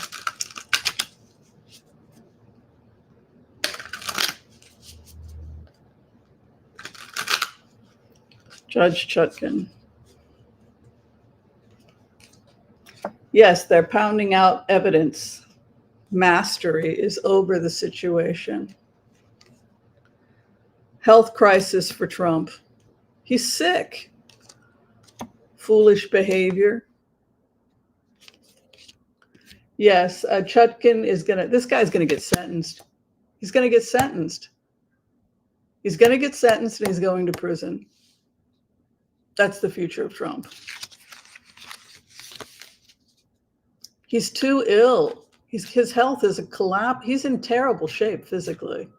Judge Chutkan. Yes, they're pounding out evidence. Mastery is over the situation. Health crisis for Trump. He's sick. Foolish behavior. Yes, Chutkan is this guy's gonna get sentenced. He's gonna get sentenced. He's gonna get sentenced and he's going to prison. That's the future of Trump. He's too ill. His health is a collapse. He's in terrible shape physically.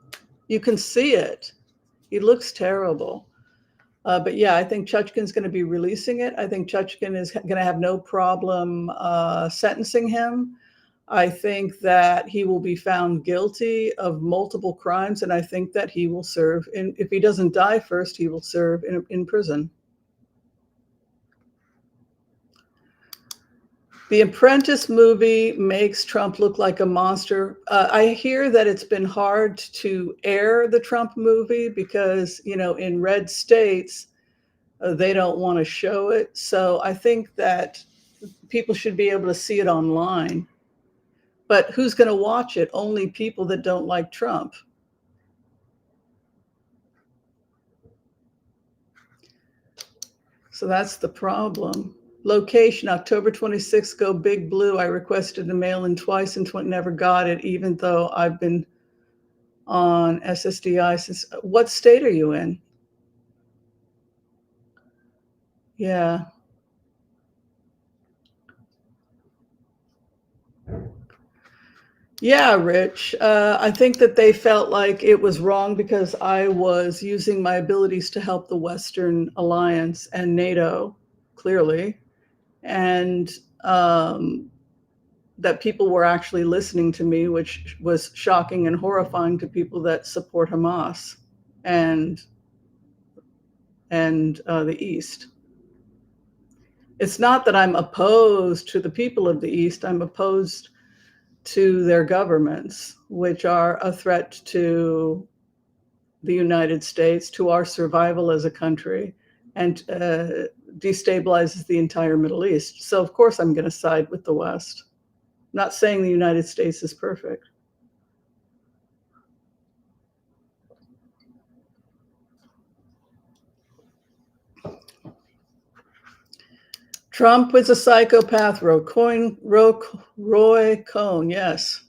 You can see it. He looks terrible. But yeah, I think Chutkan's going to be releasing it. I think Chutkan is going to have no problem sentencing him. I think that he will be found guilty of multiple crimes, and I think that he will serve if he doesn't die first, he will serve in prison. The Apprentice movie makes Trump look like a monster. I hear that it's been hard to air the Trump movie because, in red states, they don't want to show it. So I think that people should be able to see it online. But who's going to watch it? Only people that don't like Trump. So that's the problem. Location, October 26th, go Big Blue. I requested a mail-in twice and never got it, even though I've been on SSDI since. What state are you in? Yeah. Yeah, Rich. I think that they felt like it was wrong because I was using my abilities to help the Western Alliance and NATO, clearly, and that people were actually listening to me, which was shocking and horrifying to people that support Hamas and the East. It's not that I'm opposed to the people of the East. I'm opposed to their governments, which are a threat to the United States, to our survival as a country, and destabilizes the entire Middle East. So, of course, I'm going to side with the West. I'm not saying the United States is perfect. Trump was a psychopath, Roy Cohn, yes.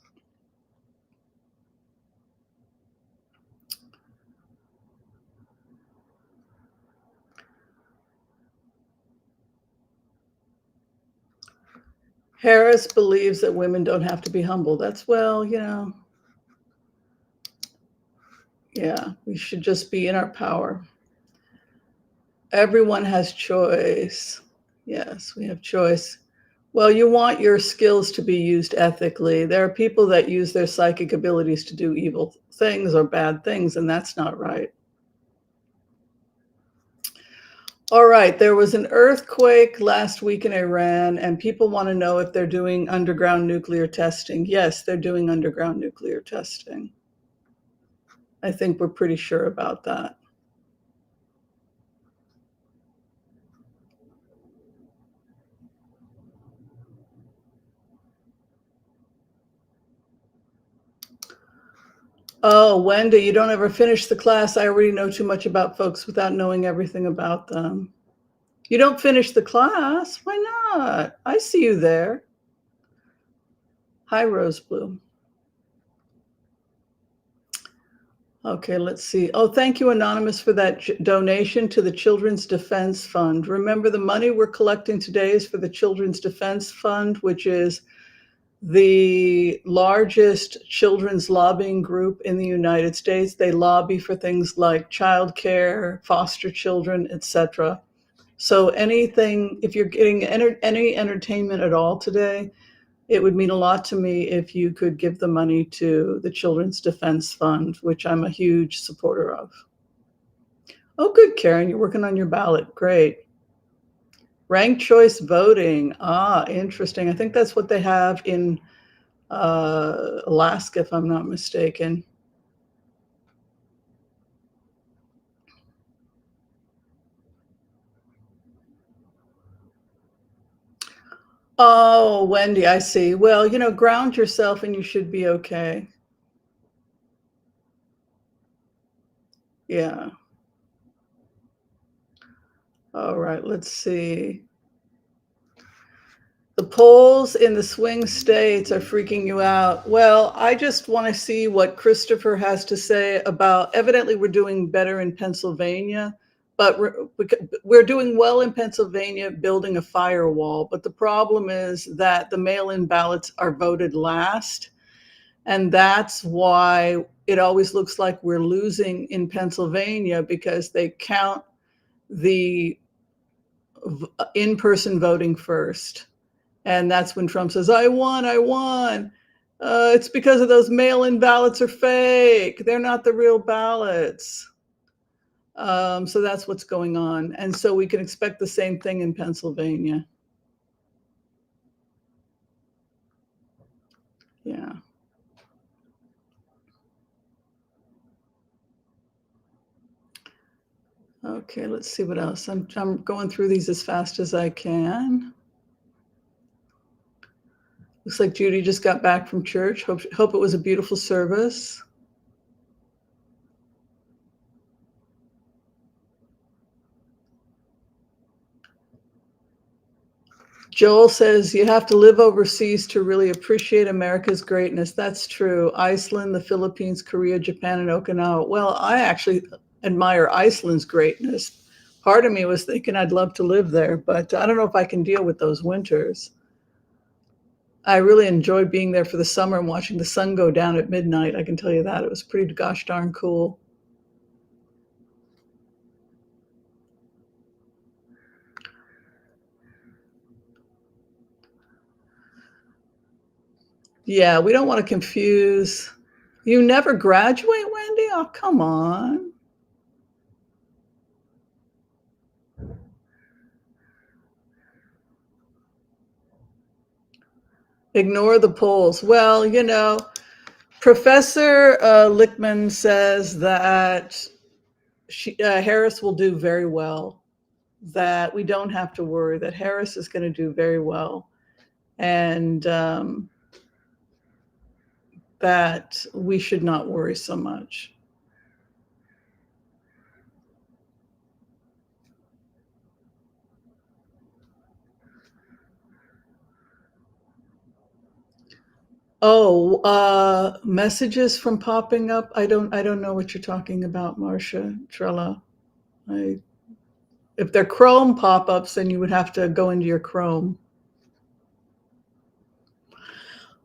Harris believes that women don't have to be humble. That's, yeah, we should just be in our power. Everyone has choice. Yes, we have choice. Well, you want your skills to be used ethically. There are people that use their psychic abilities to do evil things or bad things, and that's not right. All right, there was an earthquake last week in Iran, and people want to know if they're doing underground nuclear testing. Yes, they're doing underground nuclear testing. I think we're pretty sure about that. Oh, Wendy, you don't ever finish the class. I already know too much about folks without knowing everything about them. You don't finish the class? Why not? I see you there. Hi, Rose Bloom. Okay, let's see. Oh, thank you, Anonymous, for that donation to the Children's Defense Fund. Remember, the money we're collecting today is for the Children's Defense Fund, which is the largest children's lobbying group in the United States. They lobby for things like childcare, foster children, etc. So anything, if you're getting any entertainment at all today, it would mean a lot to me if you could give the money to the Children's Defense Fund, which I'm a huge supporter of. Oh, good, Karen, you're working on your ballot. Great. Ranked choice voting. Ah, interesting. I think that's what they have in Alaska, if I'm not mistaken. Oh, Wendy, I see. Well, ground yourself and you should be okay. Yeah. All right, let's see. The polls in the swing states are freaking you out. Well, I just want to see what Christopher has to say about, evidently we're doing better in Pennsylvania, but we're doing well in Pennsylvania building a firewall. But the problem is that the mail-in ballots are voted last. And that's why it always looks like we're losing in Pennsylvania, because they count the in-person voting first. And that's when Trump says, I won, I won. It's because of those mail-in ballots are fake. They're not the real ballots. So that's what's going on. And so we can expect the same thing in Pennsylvania. Yeah. Okay, let's see what else. I'm going through these as fast as I can. Looks like Judy just got back from church. Hope it was a beautiful service. Joel says you have to live overseas to really appreciate America's greatness. That's true. Iceland, the Philippines, Korea, Japan, and Okinawa. Well, I actually admire Iceland's greatness. Part of me was thinking I'd love to live there, but I don't know if I can deal with those winters. I really enjoyed being there for the summer and watching the sun go down at midnight. I can tell you that. It was pretty gosh darn cool. Yeah, we don't want to confuse. You never graduate, Wendy? Oh, come on. Ignore the polls. Well, Professor Lichtman says that Harris will do very well, that we don't have to worry, that Harris is going to do very well, and that we should not worry so much. Oh, messages from popping up. I don't know what you're talking about, Marcia Trella. If they're Chrome pop-ups, then you would have to go into your Chrome.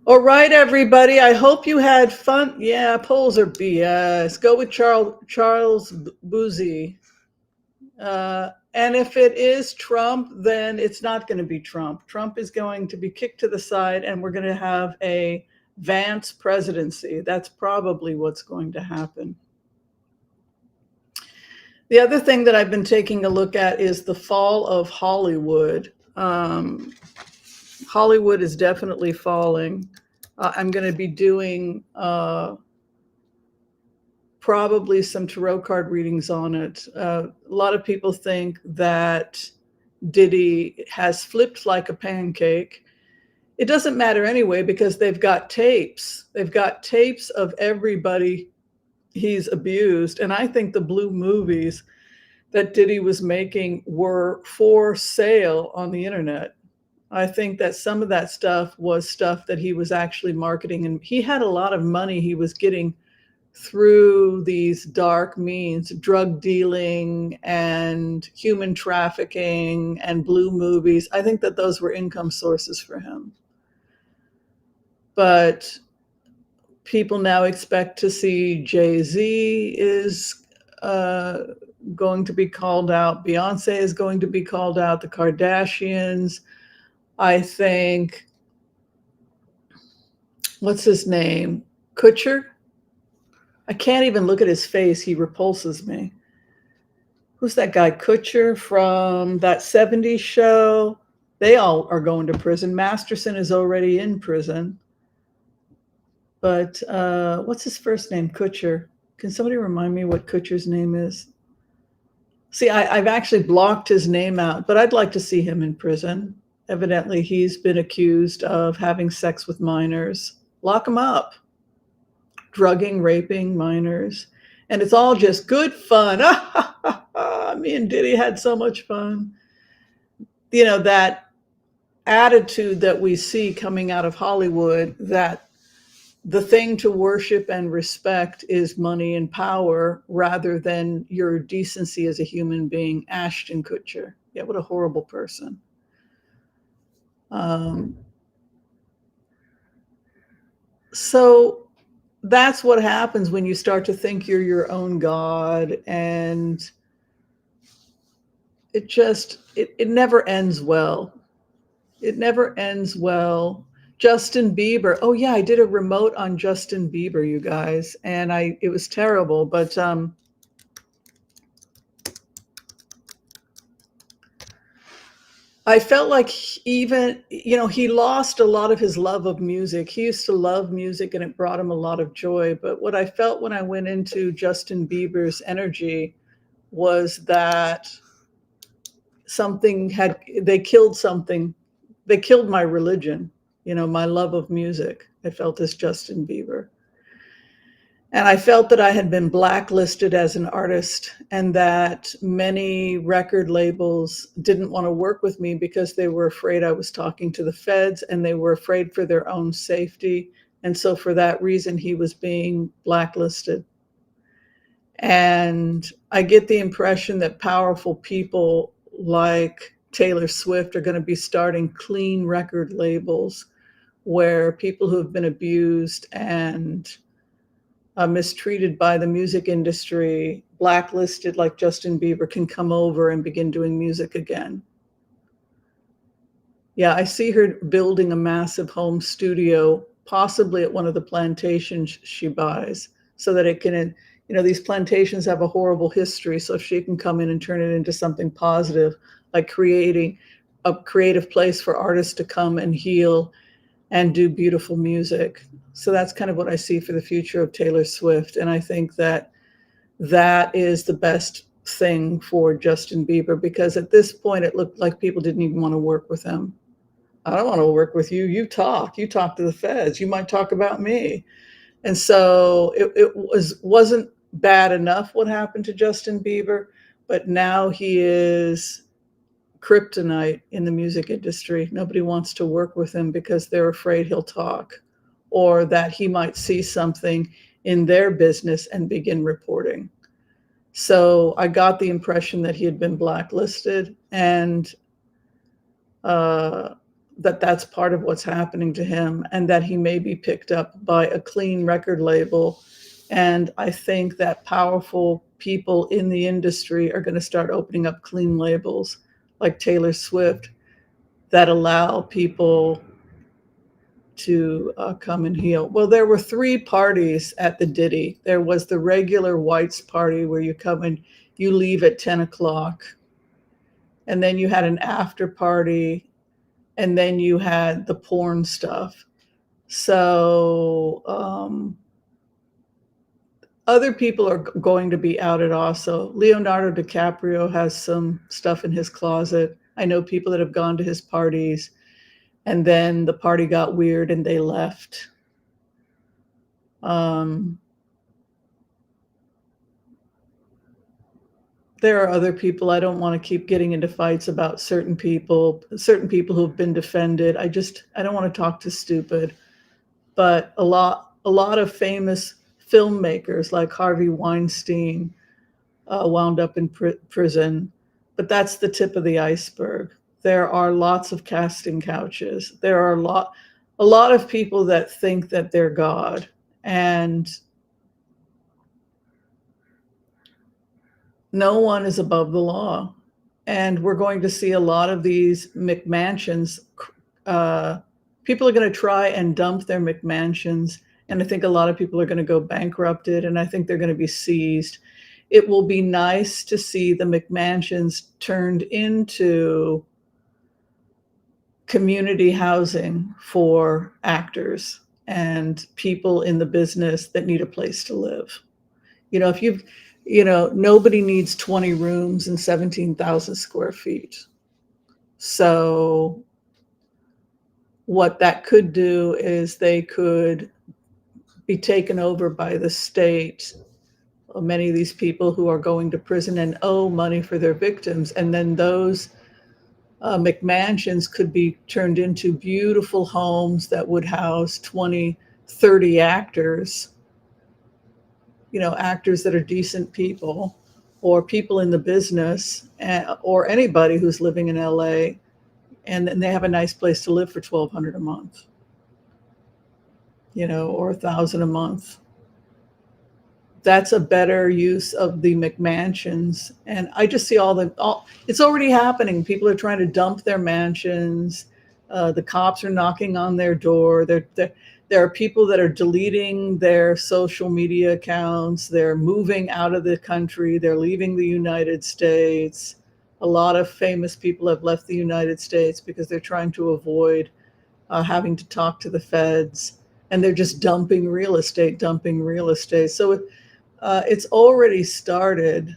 All right, everybody. I hope you had fun. Yeah, polls are BS. Go with Charles Boozy. And if it is Trump, then it's not going to be Trump. Trump is going to be kicked to the side, and we're going to have a Vance presidency. That's probably what's going to happen. The other thing that I've been taking a look at is the fall of Hollywood. Hollywood is definitely falling. I'm going to be doing probably some tarot card readings on it. A lot of people think that Diddy has flipped like a pancake. It doesn't matter anyway, because they've got tapes. They've got tapes of everybody he's abused. And I think the blue movies that Diddy was making were for sale on the internet. I think that some of that stuff was stuff that he was actually marketing, and he had a lot of money he was getting through these dark means, drug dealing and human trafficking and blue movies. I think that those were income sources for him. But people now expect to see Jay-Z is going to be called out. Beyonce is going to be called out. The Kardashians. I think, what's his name? Kutcher? I can't even look at his face. He repulses me. Who's that guy? Kutcher from that 70s show? They all are going to prison. Masterson is already in prison. But what's his first name? Kutcher. Can somebody remind me what Kutcher's name is? See, I've actually blocked his name out, but I'd like to see him in prison. Evidently, he's been accused of having sex with minors. Lock him up. Drugging, raping minors. And it's all just good fun. Me and Diddy had so much fun. That attitude that we see coming out of Hollywood, that the thing to worship and respect is money and power rather than your decency as a human being. Ashton Kutcher. Yeah, what a horrible person. So that's what happens when you start to think you're your own God, and it never ends well. it never ends well. Justin Bieber. Oh yeah, I did a remote on Justin Bieber, you guys, and it was terrible, but I felt like even, he lost a lot of his love of music. He used to love music and it brought him a lot of joy. But what I felt when I went into Justin Bieber's energy was that they killed something. They killed my religion, my love of music. I felt as Justin Bieber. And I felt that I had been blacklisted as an artist and that many record labels didn't want to work with me because they were afraid I was talking to the feds and they were afraid for their own safety. And so for that reason, he was being blacklisted. And I get the impression that powerful people like Taylor Swift are going to be starting clean record labels where people who have been abused and mistreated by the music industry, blacklisted like Justin Bieber, can come over and begin doing music again. Yeah, I see her building a massive home studio, possibly at one of the plantations she buys, so that it can, these plantations have a horrible history. So if she can come in and turn it into something positive, like creating a creative place for artists to come and heal and do beautiful music. So that's kind of what I see for the future of Taylor Swift. And I think that is the best thing for Justin Bieber, because at this point, it looked like people didn't even want to work with him. I don't want to work with you. You talk to the feds. You might talk about me. And so it wasn't bad enough what happened to Justin Bieber, but now he is kryptonite in the music industry. Nobody wants to work with him because they're afraid he'll talk or that he might see something in their business and begin reporting. So I got the impression that he had been blacklisted and that's part of what's happening to him, and that he may be picked up by a clean record label. And I think that powerful people in the industry are going to start opening up clean labels like Taylor Swift that allow people to come and heal. Well, there were 3 parties at the Diddy. There was the regular whites party where you come and you leave at 10 o'clock. And then you had an after party. And then you had the porn stuff. So other people are going to be outed also. Leonardo DiCaprio has some stuff in his closet. I know people that have gone to his parties and then the party got weird and they left. There are other people. I don't want to keep getting into fights about certain people who've been defended. I don't want to talk to stupid. But a lot of famous filmmakers like Harvey Weinstein wound up in prison. But that's the tip of the iceberg. There are lots of casting couches. There are a lot of people that think that they're God, and no one is above the law. And we're going to see a lot of these McMansions. People are going to try and dump their McMansions. And I think a lot of people are going to go bankrupted, and I think they're going to be seized. It will be nice to see the McMansions turned into community housing for actors and people in the business that need a place to live. Nobody needs 20 rooms and 17,000 square feet. So what that could do is they could be taken over by the state. Many of these people who are going to prison and owe money for their victims, and then those McMansions could be turned into beautiful homes that would house 20, 30 actors, actors that are decent people, or people in the business, or anybody who's living in LA, and then they have a nice place to live for $1,200 a month, or $1,000 a month. That's a better use of the McMansions. And I just see it's already happening. People are trying to dump their mansions. The cops are knocking on their door. There are people that are deleting their social media accounts. They're moving out of the country. They're leaving the United States. A lot of famous people have left the United States because they're trying to avoid having to talk to the feds. And they're just dumping real estate. So it's already started.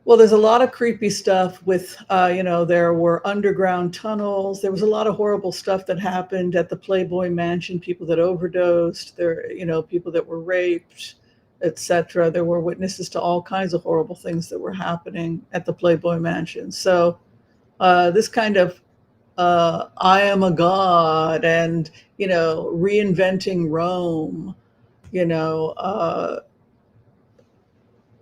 Well, there's a lot of creepy stuff with, there were underground tunnels. There was a lot of horrible stuff that happened at the Playboy Mansion, people that overdosed, people that were raped, etc. There were witnesses to all kinds of horrible things that were happening at the Playboy Mansion. So this kind of I am a god and, reinventing Rome,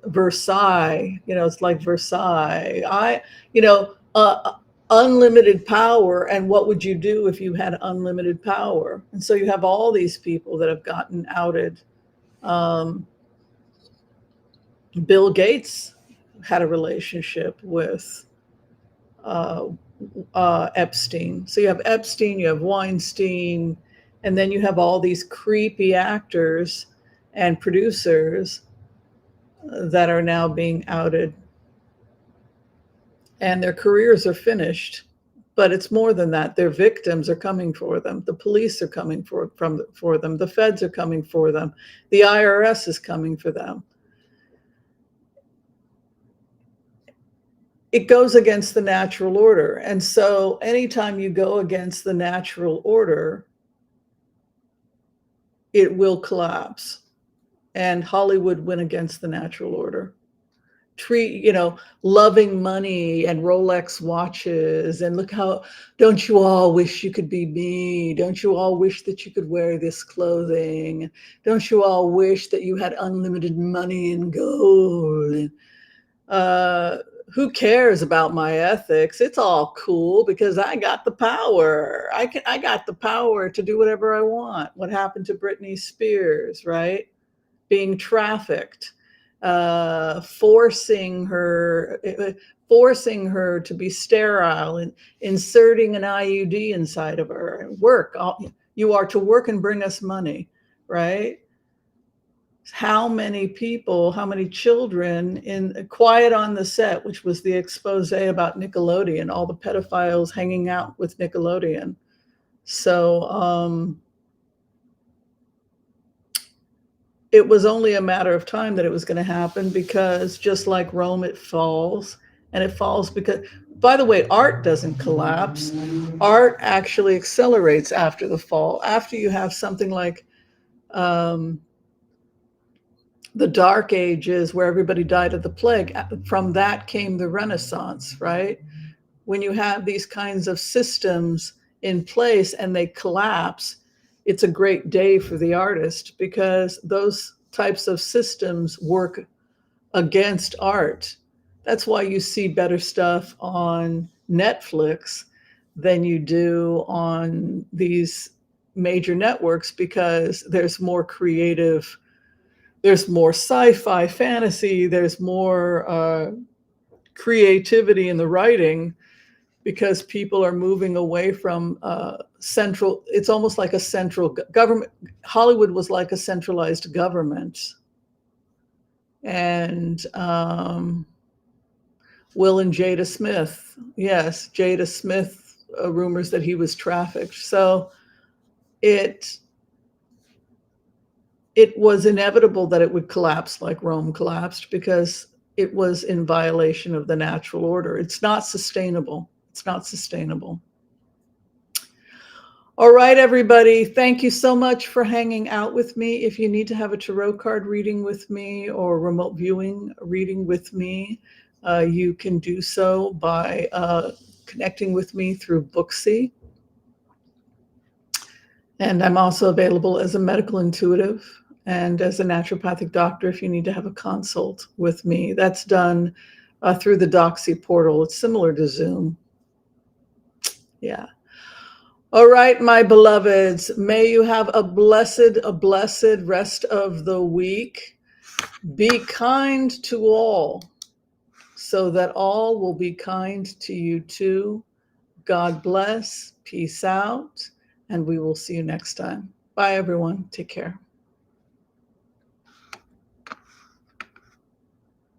Versailles, it's like Versailles. Unlimited power. And what would you do if you had unlimited power? And so you have all these people that have gotten outed. Bill Gates had a relationship with Epstein. So you have Epstein, you have Weinstein, and then you have all these creepy actors and producers that are now being outed, and their careers are finished. But it's more than that. Their victims are coming for them. The police are coming for them. The feds are coming for them. The IRS is coming for them. It goes against the natural order. And so anytime you go against the natural order, it will collapse. And Hollywood went against the natural order. Loving money and Rolex watches, and look how, don't you all wish you could be me? Don't you all wish that you could wear this clothing? Don't you all wish that you had unlimited money and gold? Who cares about my ethics? It's all cool because I got the power. I got the power to do whatever I want. What happened to Britney Spears, right? Being trafficked, forcing her to be sterile and inserting an IUD inside of her. You are to work and bring us money, right? How many people, how many children in Quiet on the Set, which was the expose about Nickelodeon, all the pedophiles hanging out with Nickelodeon. So it was only a matter of time that it was going to happen, because just like Rome, it falls. And it falls because, by the way, art doesn't collapse. Art actually accelerates after the fall. After you have something like the Dark Ages, where everybody died of the plague, from that came the Renaissance, right? When you have these kinds of systems in place and they collapse, it's a great day for the artist, because those types of systems work against art. That's why you see better stuff on Netflix than you do on these major networks, because there's more creative, there's more sci-fi, fantasy, there's more creativity in the writing, because people are moving away from central. It's almost like a central government. Hollywood was like a centralized government. And Will and Jada Smith. Yes, Jada Smith, rumors that he was trafficked. So it was inevitable that it would collapse like Rome collapsed, because it was in violation of the natural order. It's not sustainable. It's not sustainable. All right, everybody. Thank you so much for hanging out with me. If you need to have a tarot card reading with me or remote viewing reading with me, you can do so by connecting with me through Booksy. And I'm also available as a medical intuitive and as a naturopathic doctor if you need to have a consult with me. That's done through the Doxy portal. It's similar to Zoom. Yeah. All right, my beloveds, may you have a blessed rest of the week. Be kind to all, so that all will be kind to you too. God bless. Peace out. And we will see you next time. Bye, everyone. Take care.